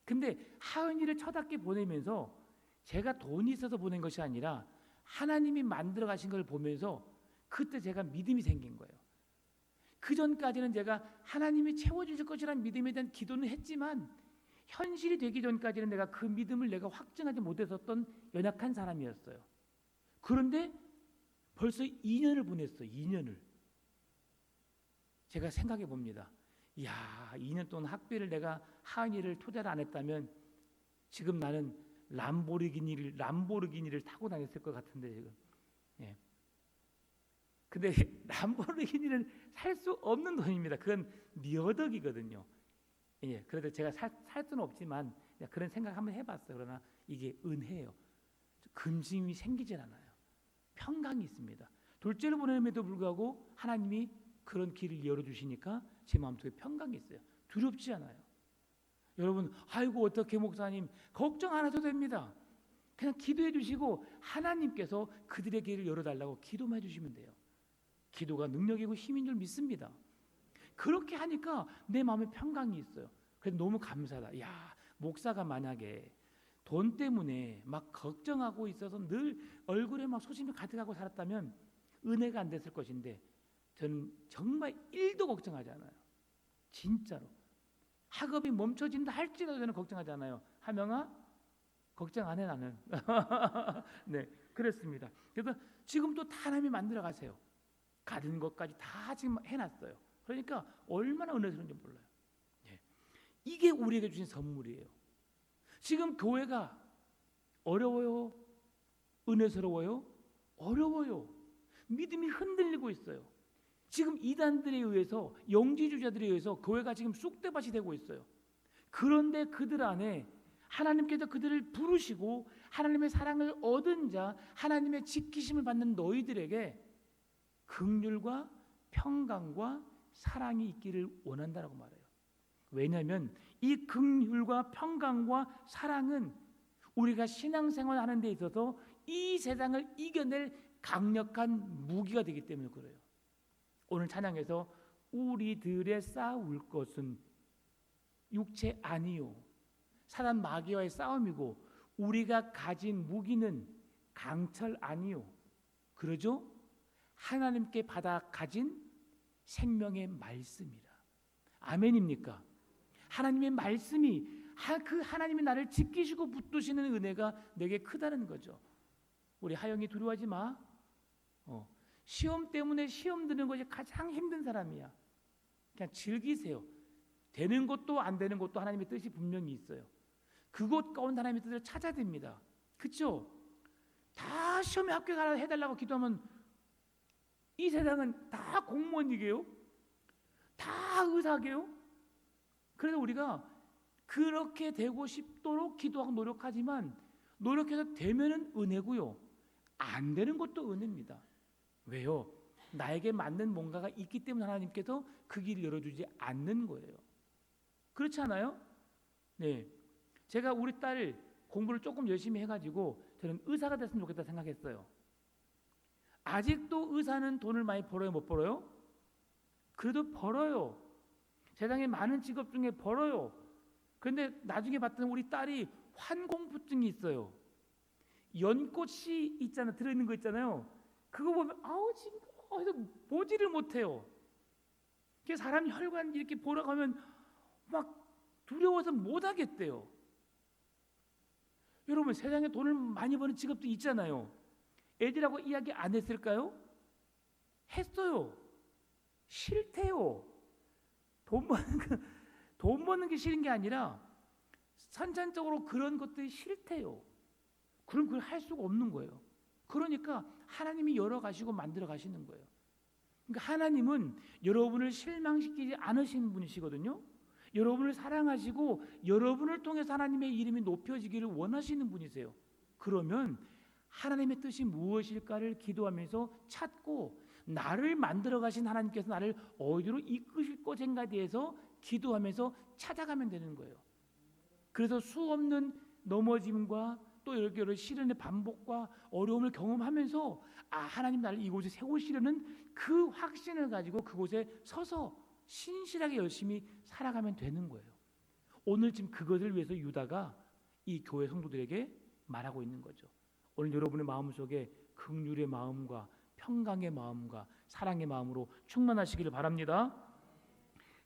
근데 하은이를 첫 학기 보내면서 제가 돈이 있어서 보낸 것이 아니라 하나님이 만들어 가신 걸 보면서 그때 제가 믿음이 생긴 거예요. 그 전까지는 제가 하나님이 채워주실 것이라는 믿음에 대한 기도는 했지만 현실이 되기 전까지는 내가 그 믿음을 내가 확증하지 못했었던 연약한 사람이었어요. 그런데 벌써 2년을 보냈어요. 2년을. 제가 생각해 봅니다. 이야, 2년 동안 학비를 내가 하은이를 투자를 안 했다면 지금 나는 람보르기니를 타고 다녔을 것 같은데 지금. 근데 람보르기니는 살 수 없는 돈입니다. 그건 몇 억이거든요. 그래도 제가 살 수는 없지만 그런 생각 한번 해봤어요. 그러나 이게 은혜예요. 근심이 생기질 않아요. 평강이 있습니다. 둘째를 보냄에도 불구하고 하나님이 그런 길을 열어주시니까 제 마음속에 평강이 있어요. 두렵지 않아요. 여러분, 아이고 어떻게 목사님, 걱정 안 하셔도 됩니다. 그냥 기도해 주시고 하나님께서 그들의 길을 열어달라고 기도만 해주시면 돼요. 기도가 능력이고 힘인 줄 믿습니다. 그렇게 하니까 내 마음에 평강이 있어요. 그래서 너무 감사하다. 야, 목사가 만약에 돈 때문에 막 걱정하고 있어서 늘 얼굴에 막 소심이 가득하고 살았다면 은혜가 안 됐을 것인데 저는 정말 1도 걱정하지 않아요. 진짜로. 학업이 멈춰진다 할지라도 저는 걱정하지 않아요. 하명아, 걱정 안 해 나는. 네, 그렇습니다. 그래서 지금 또 다 하나님이 만들어 가세요. 가진 것까지 다 지금 해놨어요. 그러니까 얼마나 은혜스러운지 몰라요. 이게 우리에게 주신 선물이에요. 지금 교회가 어려워요? 은혜스러워요? 어려워요. 믿음이 흔들리고 있어요. 지금 이단들에 의해서, 영지주자들에 의해서 교회가 지금 쑥대밭이 되고 있어요. 그런데 그들 안에 하나님께서 그들을 부르시고 하나님의 사랑을 얻은 자, 하나님의 지키심을 받는 너희들에게 긍휼과 평강과 사랑이 있기를 원한다라고 말해요. 왜냐하면 이 긍휼과 평강과 사랑은 우리가 신앙생활을 하는 데 있어서 이 세상을 이겨낼 강력한 무기가 되기 때문에 그래요. 오늘 찬양에서 우리들의 싸울 것은 육체 아니요 사단 마귀와의 싸움이고 우리가 가진 무기는 강철 아니요 그러죠? 하나님께 받아 가진 생명의 말씀이라. 아멘입니까? 하나님의 말씀이 그 하나님이 나를 지키시고 붙드시는 은혜가 내게 크다는 거죠. 우리 하영이 두려워하지 마. 시험 때문에 시험 드는 것이 가장 힘든 사람이야. 그냥 즐기세요. 되는 것도 안 되는 것도 하나님의 뜻이 분명히 있어요. 그곳 가운데 하나님의 뜻을 찾아야 됩니다. 그렇죠? 다 시험에 합격하라 해달라고 기도하면 이 세상은 다 공무원이게요? 다 의사게요? 그래서 우리가 그렇게 되고 싶도록 기도하고 노력하지만 노력해서 되면은 은혜고요. 안 되는 것도 은혜입니다. 왜요? 나에게 맞는 뭔가가 있기 때문에 하나님께서 그 길을 열어주지 않는 거예요. 그렇지 않아요? 네. 제가 우리 딸 공부를 조금 열심히 해가지고 저는 의사가 됐으면 좋겠다 생각했어요. 아직도 의사는 돈을 많이 벌어요? 못 벌어요? 그래도 벌어요. 세상에 많은 직업 중에 벌어요. 그런데 나중에 봤더니 우리 딸이 환공부증이 있어요. 연꽃이 있잖아, 들어있는 거 있잖아요. 그거 보면 아우 지금 해서 보지를 못해요. 사람 혈관 이렇게 보러 가면 막 두려워서 못 하겠대요. 여러분 세상에 돈을 많이 버는 직업도 있잖아요. 애들하고 이야기 안 했을까요? 했어요. 싫대요. 돈 버는 게 싫은 게 아니라 선천적으로 그런 것들이 싫대요. 그럼 그걸 할 수가 없는 거예요. 그러니까 하나님이 열어 가시고 만들어 가시는 거예요. 그러니까 하나님은 여러분을 실망시키지 않으시는 분이시거든요. 여러분을 사랑하시고 여러분을 통해서 하나님의 이름이 높여지기를 원하시는 분이세요. 그러면 하나님의 뜻이 무엇일까를 기도하면서 찾고 나를 만들어 가신 하나님께서 나를 어디로 이끄실 것인가에 대해서 기도하면서 찾아가면 되는 거예요. 그래서 수없는 넘어짐과 또 여러 시련의 반복과 어려움을 경험하면서 하나님 나를 이곳에 세우시려는 그 확신을 가지고 그곳에 서서 신실하게 열심히 살아가면 되는 거예요. 오늘 지금 그것을 위해서 유다가 이 교회 성도들에게 말하고 있는 거죠. 오늘 여러분의 마음속에 긍휼의 마음과 평강의 마음과 사랑의 마음으로 충만하시기를 바랍니다.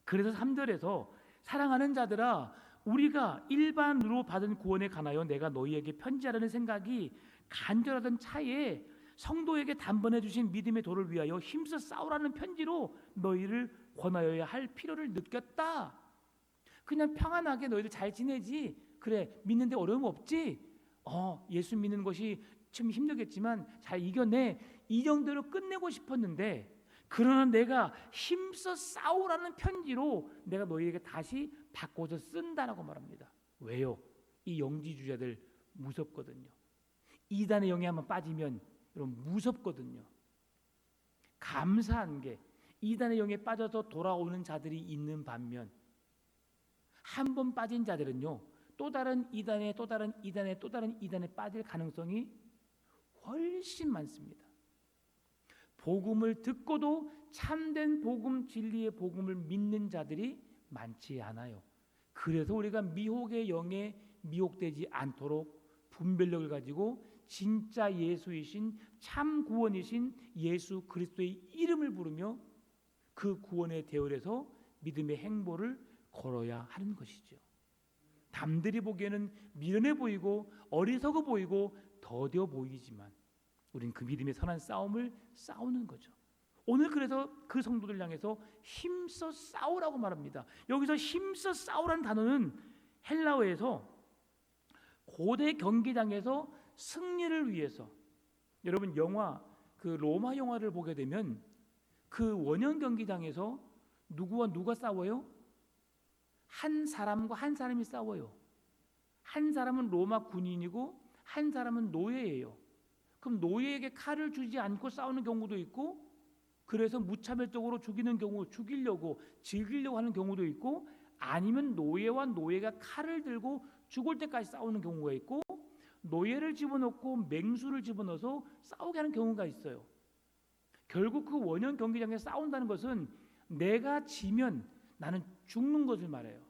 그래서 3절에서 사랑하는 자들아 우리가 일반으로 받은 구원에 관하여 내가 너희에게 편지하라는 생각이 간절하던 차에 성도에게 단번에 주신 믿음의 도를 위하여 힘써 싸우라는 편지로 너희를 권하여야 할 필요를 느꼈다. 그냥 평안하게 너희들 잘 지내지? 그래 믿는데 어려움 없지? 예수 믿는 것이 좀 힘들겠지만 잘 이겨내. 이 정도로 끝내고 싶었는데 그러나 내가 힘써 싸우라는 편지로 내가 너희에게 다시 바꿔서 쓴다라고 말합니다. 왜요? 이 영지주의자들 무섭거든요. 이단의 영에 한번 빠지면 여러분 무섭거든요. 감사한 게 이단의 영에 빠져서 돌아오는 자들이 있는 반면 한 번 빠진 자들은요 또 다른 이단에 또 다른 이단에 또 다른 이단에 빠질 가능성이 훨씬 많습니다. 복음을 듣고도 참된 복음 진리의 복음을 믿는 자들이 많지 않아요. 그래서 우리가 미혹의 영에 미혹되지 않도록 분별력을 가지고 진짜 예수이신 참 구원이신 예수 그리스도의 이름을 부르며 그 구원의 대열에서 믿음의 행보를 걸어야 하는 것이죠. 남들이 보기에는 미련해 보이고 어리석어 보이고 더뎌 보이지만 우린 그 믿음의 선한 싸움을 싸우는 거죠. 오늘 그래서 그 성도들 향해서 힘써 싸우라고 말합니다. 여기서 힘써 싸우라는 단어는 헬라어에서 고대 경기장에서 승리를 위해서 여러분 영화 그 로마 영화를 보게 되면 그 원형 경기장에서 누구와 누가 싸워요? 한 사람과 한 사람이 싸워요. 한 사람은 로마 군인이고 한 사람은 노예예요. 그럼 노예에게 칼을 주지 않고 싸우는 경우도 있고 그래서 무차별적으로 죽이려고 즐기려고 하는 경우도 있고 아니면 노예와 노예가 칼을 들고 죽을 때까지 싸우는 경우가 있고 노예를 집어넣고 맹수를 집어넣어서 싸우게 하는 경우가 있어요. 결국 그 원형 경기장에 싸운다는 것은 내가 지면 나는 죽는 것을 말해요.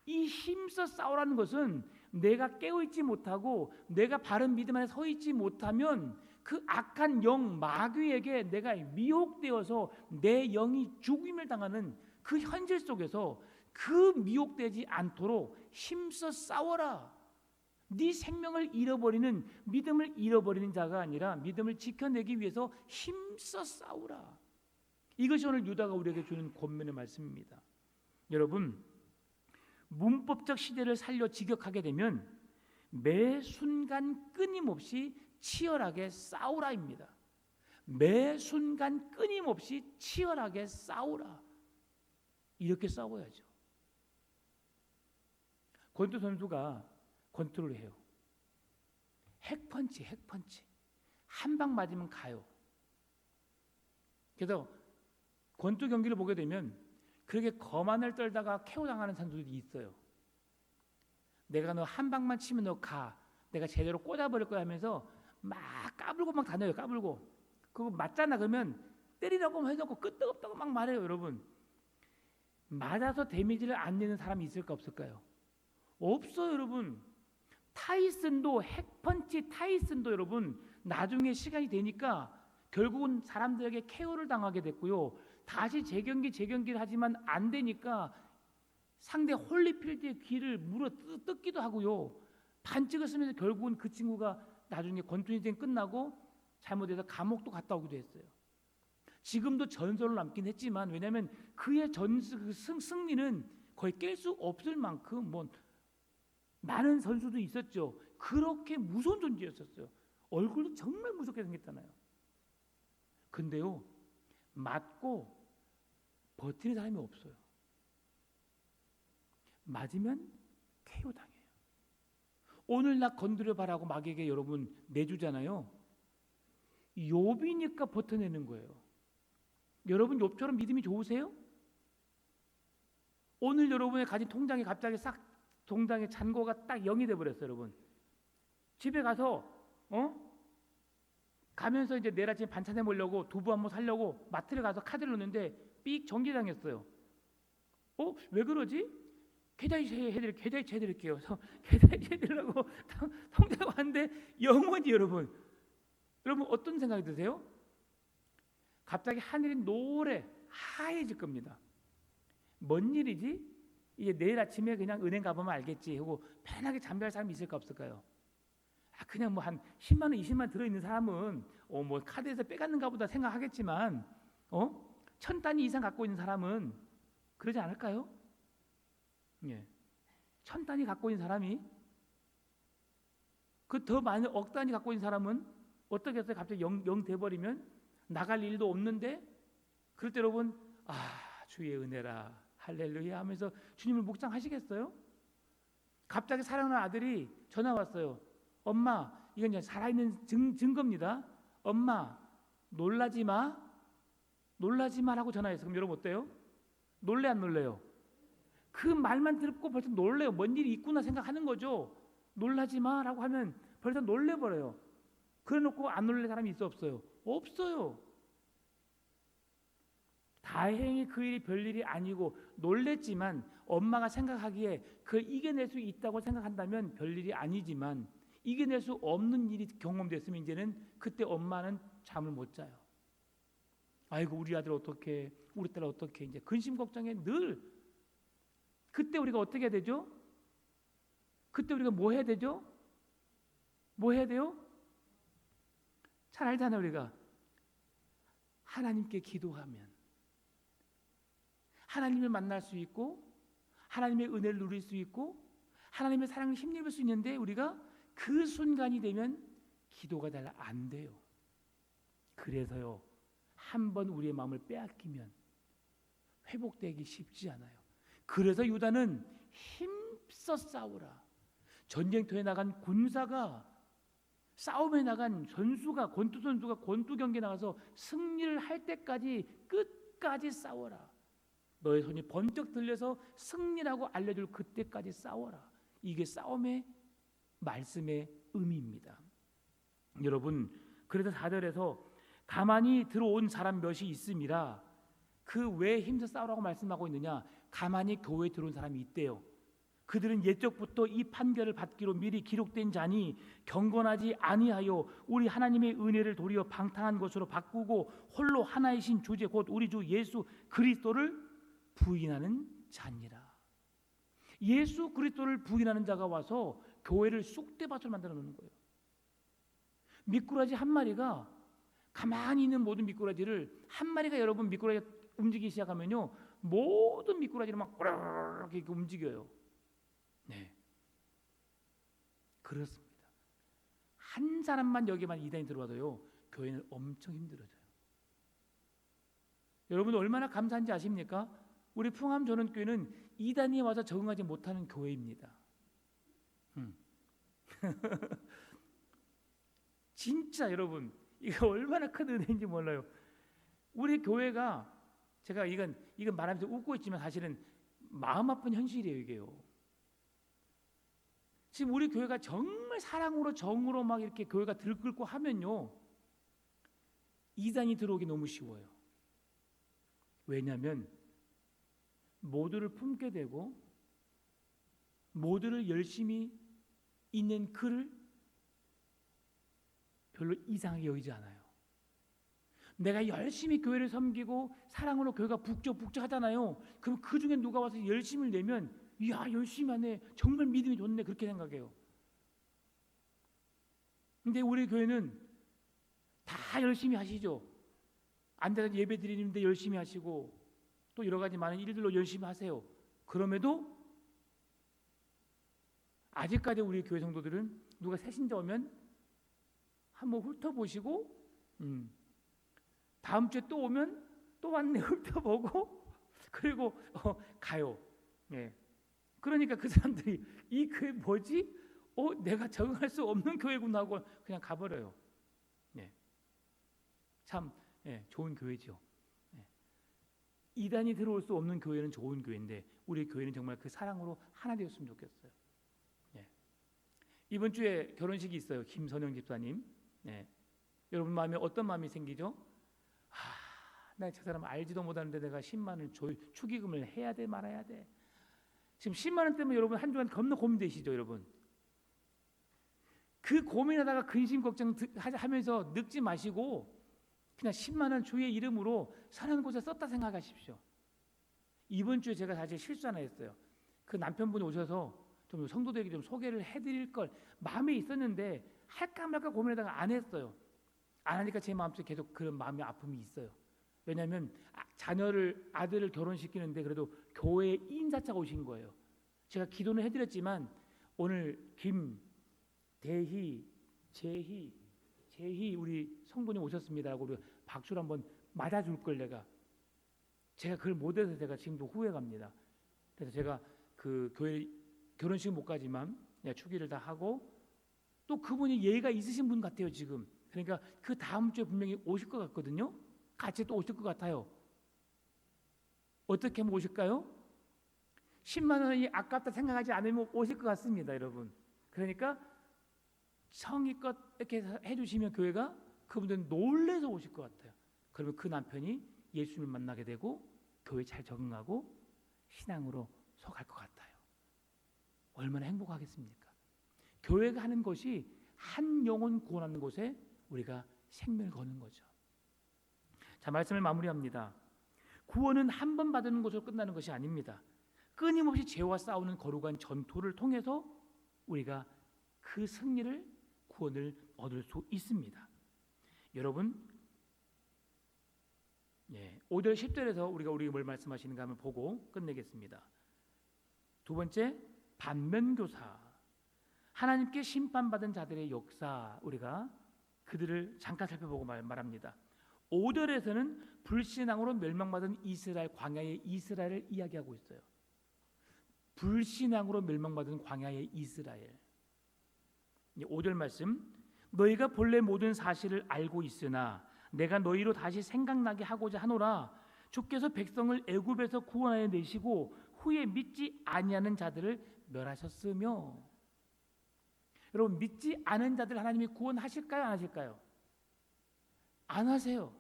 이 힘써 싸우라는 것은 내가 깨어있지 못하고 내가 바른 믿음 안에 서 있지 못하면 그 악한 영 마귀에게 내가 미혹되어서 내 영이 죽임을 당하는 그 현실 속에서 그 미혹되지 않도록 힘써 싸워라. 네 생명을 잃어버리는 믿음을 잃어버리는 자가 아니라 믿음을 지켜내기 위해서 힘써 싸우라. 이것이 오늘 유다가 우리에게 주는 권면의 말씀입니다. 여러분 문법적 시대를 살려 직역하게 되면 매 순간 끊임없이 치열하게 싸우라입니다. 매 순간 끊임없이 치열하게 싸우라. 이렇게 싸워야죠. 권투 선수가 권투를 해요. 핵펀치 한 방 맞으면 가요. 그래서 권투 경기를 보게 되면 그렇게 거만을 떨다가 KO 당하는 선수들이 있어요. 내가 너 한 방만 치면 너 가. 내가 제대로 꽂아버릴 거야 하면서 막 까불고 막 다녀요. 까불고. 그거 맞잖아 그러면 때리라고 해놓고 끄떡없다고 막 말해요. 여러분 맞아서 데미지를 안 내는 사람이 있을까 없을까요? 없어요. 여러분 핵펀치 타이슨도 여러분 나중에 시간이 되니까 결국은 사람들에게 KO를 당하게 됐고요. 다시 재경기를 하지만 안 되니까 상대 홀리필드의 귀를 물어 뜯기도 하고요. 반칙을 쓰면서 결국은 그 친구가 나중에 권투인생 끝나고 잘못해서 감옥도 갔다 오기도 했어요. 지금도 전설로 남긴 했지만 왜냐하면 그의 승리는 거의 깰 수 없을 만큼 많은 선수도 있었죠. 그렇게 무서운 존재였었어요. 얼굴도 정말 무섭게 생겼잖아요. 근데요, 맞고 버티는 사람이 없어요. 맞으면 KO 당해요. 오늘 나 건드려 봐라고 마귀에게 여러분 내주잖아요. 욥이니까 버텨내는 거예요. 여러분 욥처럼 믿음이 좋으세요? 오늘 여러분의 가진 통장에 갑자기 싹 통장에 잔고가 딱 0이 돼 버렸어요, 여러분. 집에 가서 가면서 이제 내일 아침에 반찬 해 먹으려고 두부 한번 사려고 마트를 가서 카드를 넣는데 삑 정지당했어요. 왜 그러지? 계좌이체 해드릴게요. 그래서 계좌이체 해드리려고 통장에 왔는데 영원히 여러분 어떤 생각이 드세요? 갑자기 하늘이 노래 하얘질 겁니다. 뭔 일이지? 이게 내일 아침에 그냥 은행 가보면 알겠지 하고 편하게 잠잘 사람이 있을까 없을까요? 그냥 한 10만 원, 20만 원 들어있는 사람은 카드에서 빼갔는가 보다 생각하겠지만 1000단위 이상 갖고 있는 사람은 그러지 않을까요? 예. 1000단위 갖고 있는 사람이 그 더 많은 억 단위 갖고 있는 사람은 어떻게 해서 갑자기 0 돼버리면 나갈 일도 없는데 그럴 때 여러분 주의 은혜라 할렐루야 하면서 주님을 묵상하시겠어요? 갑자기 사랑하는 아들이 전화 왔어요. 엄마, 이건 이제 살아있는 증거입니다. 엄마, 놀라지 마라고 전화했어요. 그럼 여러분 어때요? 놀래 안 놀래요? 그 말만 듣고 벌써 놀래요. 뭔 일이 있구나 생각하는 거죠. 놀라지 마라고 하면 벌써 놀래버려요. 그래놓고 안 놀랄 사람이 있어 없어요? 없어요. 다행히 그 일이 별일이 아니고 놀랬지만 엄마가 생각하기에 그걸 이겨낼 수 있다고 생각한다면 별일이 아니지만 이겨낼 수 없는 일이 경험됐으면 이제는 그때 엄마는 잠을 못 자요. 아이고 우리 아들 어떻게 우리 딸 어떻게 이제 근심 걱정에 늘. 그때 우리가 어떻게 해야 되죠? 그때 우리가 뭐 해야 되죠? 뭐 해야 돼요? 잘 알잖아요. 우리가 하나님께 기도하면 하나님을 만날 수 있고 하나님의 은혜를 누릴 수 있고 하나님의 사랑을 힘입을 수 있는데 우리가 그 순간이 되면 기도가 잘 안 돼요. 그래서요, 한번 우리의 마음을 빼앗기면 회복되기 쉽지 않아요. 그래서 유다는 힘써 싸우라. 전쟁터에 나간 군사가 싸움에 나간 권투 선수가 권투 경기에 나가서 승리를 할 때까지 끝까지 싸워라. 너의 손이 번쩍 들려서 승리라고 알려줄 그때까지 싸워라. 이게 싸움의 말씀의 의미입니다. 여러분, 그래서 4절에서 가만히 들어온 사람 몇이 있음이라. 그 왜 힘써 싸우라고 말씀하고 있느냐? 가만히 교회에 들어온 사람이 있대요. 그들은 옛적부터 이 판결을 받기로 미리 기록된 자니 경건하지 아니하여 우리 하나님의 은혜를 도리어 방탕한 것으로 바꾸고 홀로 하나이신 주제 곧 우리 주 예수 그리스도를 부인하는 자니라. 예수 그리스도를 부인하는 자가 와서 교회를 쑥대밭으로 만들어 놓는 거예요. 미꾸라지 한 마리가 가만히 있는 모든 미꾸라지를 한 마리가 여러분 미꾸라지가 움직이기 시작하면요 모든 미꾸라지를 막 이렇게 움직여요. 네, 그렇습니다. 한 사람만 여기만 이단이 들어와도요 교회는 엄청 힘들어져요. 여러분 얼마나 감사한지 아십니까? 우리 풍암전원교회는 이단이 와서 적응하지 못하는 교회입니다. 진짜 여러분 이거 얼마나 큰 은혜인지 몰라요. 우리 교회가 제가 이건 말하면서 웃고 있지만 사실은 마음 아픈 현실이에요. 이게요. 지금 우리 교회가 정말 사랑으로 정으로 막 이렇게 교회가 들끓고 하면요 이단이 들어오기 너무 쉬워요. 왜냐하면 모두를 품게 되고 모두를 열심히 있는 그를 별로 이상하게 여기지 않아요. 내가 열심히 교회를 섬기고 사랑으로 교회가 북적북적 하잖아요. 그럼 그 중에 누가 와서 열심을 내면 이야 열심히 하네, 정말 믿음이 좋네, 그렇게 생각해요. 근데 우리 교회는 다 열심히 하시죠. 앉아서 예배 드리는데 열심히 하시고 또 여러 가지 많은 일들로 열심히 하세요. 그럼에도 아직까지 우리 교회 성도들은 누가 새신자 오면 한번 훑어보시고 다음 주에 또 오면 또 왔네 훑어보고 그리고 가요. 예. 그러니까 그 사람들이 이 교회 뭐지? 내가 적응할 수 없는 교회구나 하고 그냥 가버려요. 예. 참 좋은 교회죠. 예. 이단이 들어올 수 없는 교회는 좋은 교회인데 우리 교회는 정말 그 사랑으로 하나 되었으면 좋겠어요. 예. 이번 주에 결혼식이 있어요. 김선영 집사님. 예. 여러분 마음에 어떤 마음이 생기죠? 나 저 사람 알지도 못하는데 내가 10만 원 축의금을 해야 돼 말아야 돼. 지금 10만 원 때문에 여러분 한 주간 겁나 고민되시죠, 여러분? 그 고민하다가 근심 걱정 하면서 늙지 마시고 그냥 10만 원 주의 이름으로 사는 곳에 썼다 생각하십시오. 이번 주에 제가 사실 실수 하나 했어요. 그 남편분이 오셔서 좀 성도들에게 좀 소개를 해드릴 걸 마음에 있었는데 할까 말까 고민하다가 안 했어요. 안 하니까 제 마음속에 계속 그런 마음의 아픔이 있어요. 왜냐하면 아들을 결혼시키는데 그래도 교회에 인사차가 오신 거예요. 제가 기도는 해드렸지만 오늘 재희 우리 성도님 오셨습니다라고 우리 박수를 한번 맞아줄 걸 제가 그걸 못해서 제가 지금도 후회갑니다. 그래서 제가 그 교회 결혼식 못 가지만 축의를 다 하고 또 그분이 예의가 있으신 분 같아요 지금. 그러니까 그 다음 주에 분명히 오실 것 같거든요. 같이 또 오실 것 같아요. 어떻게 하면 오실까요? 10만 원이 아깝다 생각하지 않으면 오실 것 같습니다, 여러분. 그러니까 성의껏 이렇게 해주시면 교회가 그분들은 놀래서 오실 것 같아요. 그러면 그 남편이 예수님을 만나게 되고 교회 잘 적응하고 신앙으로 서갈 것 같아요. 얼마나 행복하겠습니까? 교회가 하는 것이 한 영혼 구원하는 곳에 우리가 생명을 거는 거죠. 자, 말씀을 마무리합니다. 구원은 한 번 받는 것으로 끝나는 것이 아닙니다. 끊임없이 죄와 싸우는 거룩한 전투를 통해서 우리가 그 승리를 구원을 얻을 수 있습니다. 여러분 5절 10절에서 우리가 뭘 말씀하시는가 한번 보고 끝내겠습니다. 두 번째, 반면교사. 하나님께 심판받은 자들의 역사, 우리가 그들을 잠깐 살펴보고 말합니다. 5절에서는 불신앙으로 멸망받은 이스라엘, 광야의 이스라엘을 이야기하고 있어요. 불신앙으로 멸망받은 광야의 이스라엘. 5절 말씀, 너희가 본래 모든 사실을 알고 있으나 내가 너희로 다시 생각나게 하고자 하노라. 주께서 백성을 애굽에서 구원하여 내시고 후에 믿지 아니하는 자들을 멸하셨으며. 여러분, 믿지 않은 자들 하나님이 구원하실까요, 안 하실까요? 안 하세요.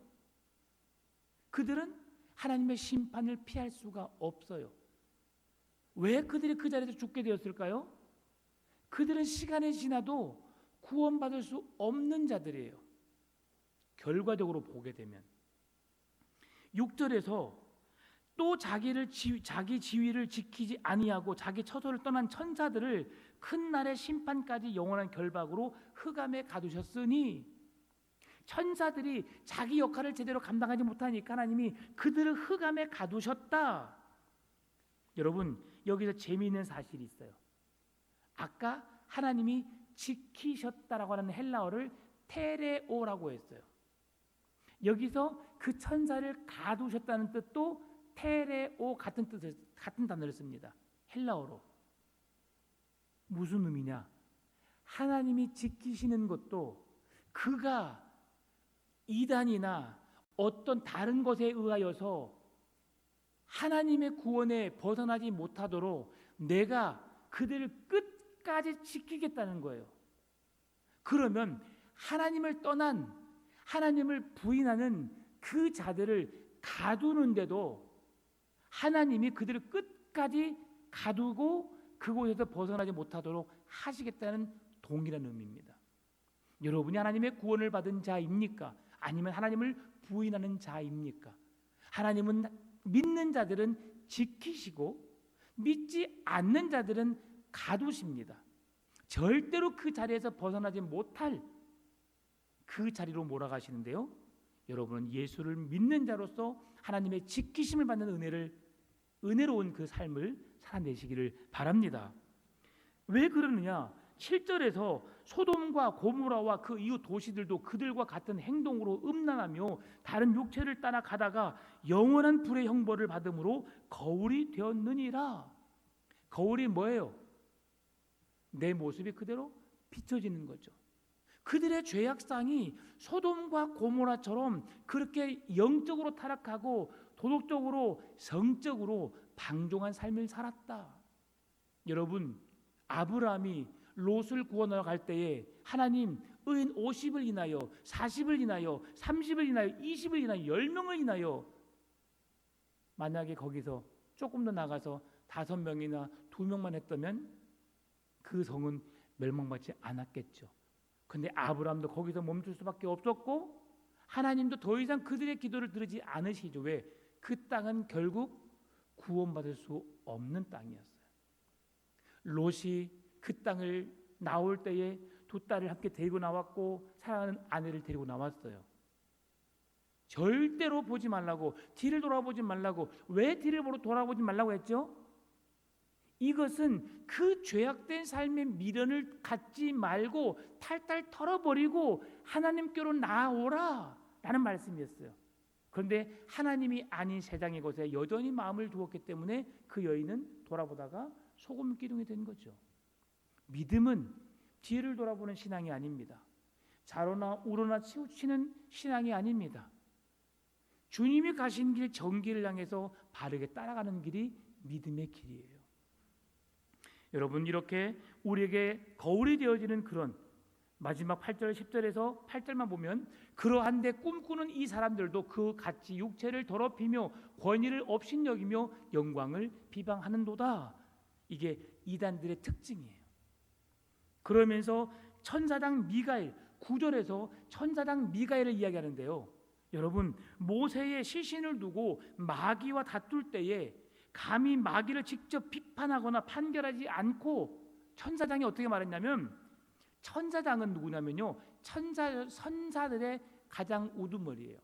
그들은 하나님의 심판을 피할 수가 없어요. 왜 그들이 그 자리에서 죽게 되었을까요? 그들은 시간이 지나도 구원받을 수 없는 자들이에요. 결과적으로 보게 되면 6절에서 또 자기 지위를 지키지 아니하고 자기 처소를 떠난 천사들을 큰 날의 심판까지 영원한 결박으로 흑암에 가두셨으니, 천사들이 자기 역할을 제대로 감당하지 못하니까 하나님이 그들을 흑암에 가두셨다. 여러분, 여기서 재미있는 사실이 있어요. 아까 하나님이 지키셨다라고 하는 헬라어를 테레오라고 했어요. 여기서 그 천사를 가두셨다는 뜻도 테레오 같은 단어를 씁니다. 헬라어로. 무슨 의미냐? 하나님이 지키시는 것도 그가 이단이나 어떤 다른 것에 의하여서 하나님의 구원에 벗어나지 못하도록 내가 그들을 끝까지 지키겠다는 거예요. 그러면 하나님을 떠난, 하나님을 부인하는 그 자들을 가두는데도 하나님이 그들을 끝까지 가두고 그곳에서 벗어나지 못하도록 하시겠다는 동일한 의미입니다. 여러분이 하나님의 구원을 받은 자입니까? 아니면 하나님을 부인하는 자입니까? 하나님은 믿는 자들은 지키시고 믿지 않는 자들은 가두십니다. 절대로 그 자리에서 벗어나지 못할 그 자리로 몰아가시는데요. 여러분은 예수를 믿는 자로서 하나님의 지키심을 받는 은혜로운 그 삶을 살아내시기를 바랍니다. 왜 그러느냐? 7절에서 소돔과 고모라와 그 이웃 도시들도 그들과 같은 행동으로 음란하며 다른 육체를 따라 가다가 영원한 불의 형벌을 받음으로 거울이 되었느니라. 거울이 뭐예요? 내 모습이 그대로 비춰지는 거죠. 그들의 죄악상이 소돔과 고모라처럼 그렇게 영적으로 타락하고 도덕적으로 성적으로 방종한 삶을 살았다. 여러분, 아브라함이 롯을 구원하러 갈 때에 하나님 의인 50을 인하여 40을 인하여 30을 인하여 20을 인하여 10명을 인하여, 만약에 거기서 조금 더 나가서 5명이나 2명만 했다면 그 성은 멸망받지 않았겠죠. 근데 아브라함도 거기서 멈출 수밖에 없었고 하나님도 더 이상 그들의 기도를 들으지 않으시죠. 왜? 그 땅은 결국 구원받을 수 없는 땅이었어요. 롯이 그 땅을 나올 때에 2딸을 함께 데리고 나왔고 사랑하는 아내를 데리고 나왔어요. 절대로 보지 말라고, 뒤를 돌아보지 말라고. 왜 뒤를 돌아보지 말라고 했죠? 이것은 그 죄악된 삶의 미련을 갖지 말고 탈탈 털어버리고 하나님께로 나아오라 라는 말씀이었어요. 그런데 하나님이 아닌 세상의 것에 여전히 마음을 두었기 때문에 그 여인은 돌아보다가 소금 기둥이 된 거죠. 믿음은 뒤를 돌아보는 신앙이 아닙니다. 좌로나 우로나 치우치는 신앙이 아닙니다. 주님이 가신 길, 정길을 향해서 바르게 따라가는 길이 믿음의 길이에요. 여러분, 이렇게 우리에게 거울이 되어지는 그런 마지막 8절 10절에서 8절만 보면, 그러한데 꿈꾸는 이 사람들도 그 같이 육체를 더럽히며 권위를 업신여기며 영광을 비방하는도다. 이게 이단들의 특징이에요. 그러면서 천사장 미가엘, 9절에서 천사장 미가엘을 이야기하는데요. 여러분, 모세의 시신을 두고 마귀와 다툴 때에 감히 마귀를 직접 비판하거나 판결하지 않고 천사장이 어떻게 말했냐면, 천사장은 누구냐면요, 선사들의 가장 우두머리예요.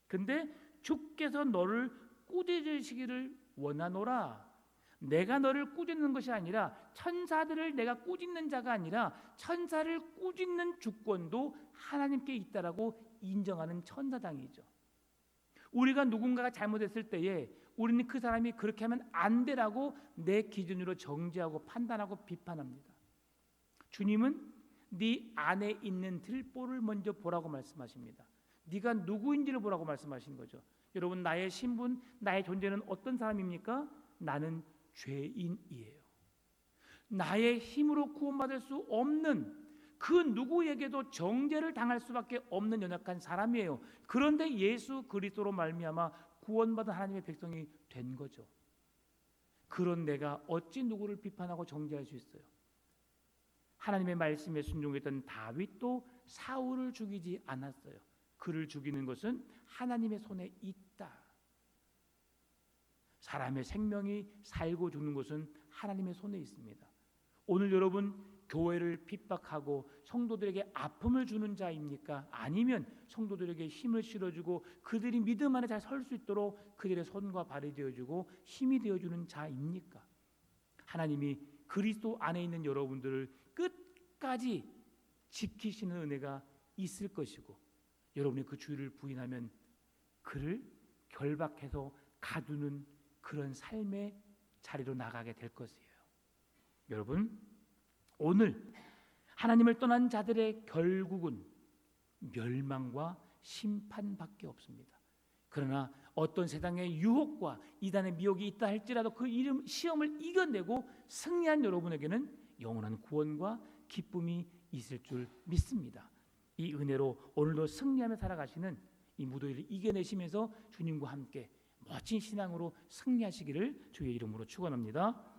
근데 주께서 너를 꾸짖으시기를 원하노라. 내가 너를 꾸짖는 것이 아니라, 천사들을 내가 꾸짖는 자가 아니라 천사를 꾸짖는 주권도 하나님께 있다라고 인정하는 천사장이죠. 우리가 누군가가 잘못했을 때에 우리는 그 사람이 그렇게 하면 안 되라고 내 기준으로 정죄하고 판단하고 비판합니다. 주님은 네 안에 있는 들보를 먼저 보라고 말씀하십니다. 네가 누구인지를 보라고 말씀하신 거죠. 여러분, 나의 신분, 나의 존재는 어떤 사람입니까? 나는 죄인이에요. 나의 힘으로 구원받을 수 없는, 그 누구에게도 정죄를 당할 수밖에 없는 연약한 사람이에요. 그런데 예수 그리스도로 말미암아 구원받은 하나님의 백성이 된 거죠. 그런 내가 어찌 누구를 비판하고 정죄할 수 있어요? 하나님의 말씀에 순종했던 다윗도 사울을 죽이지 않았어요. 그를 죽이는 것은 하나님의 손에 있다. 사람의 생명이 살고 죽는 것은 하나님의 손에 있습니다. 오늘 여러분, 교회를 핍박하고 성도들에게 아픔을 주는 자입니까? 아니면 성도들에게 힘을 실어주고 그들이 믿음 안에 잘 설 수 있도록 그들의 손과 발이 되어주고 힘이 되어주는 자입니까? 하나님이 그리스도 안에 있는 여러분들을 끝까지 지키시는 은혜가 있을 것이고, 여러분이 그 주의를 부인하면 그를 결박해서 가두는 그런 삶의 자리로 나가게 될 것이에요. 여러분, 오늘 하나님을 떠난 자들의 결국은 멸망과 심판밖에 없습니다. 그러나 어떤 세상의 유혹과 이단의 미혹이 있다 할지라도 그 시험을 이겨내고 승리한 여러분에게는 영원한 구원과 기쁨이 있을 줄 믿습니다. 이 은혜로 오늘도 승리하며 살아가시는 이 무더위를 이겨내시면서 주님과 함께 멋진 신앙으로 승리하시기를 주의 이름으로 축원합니다.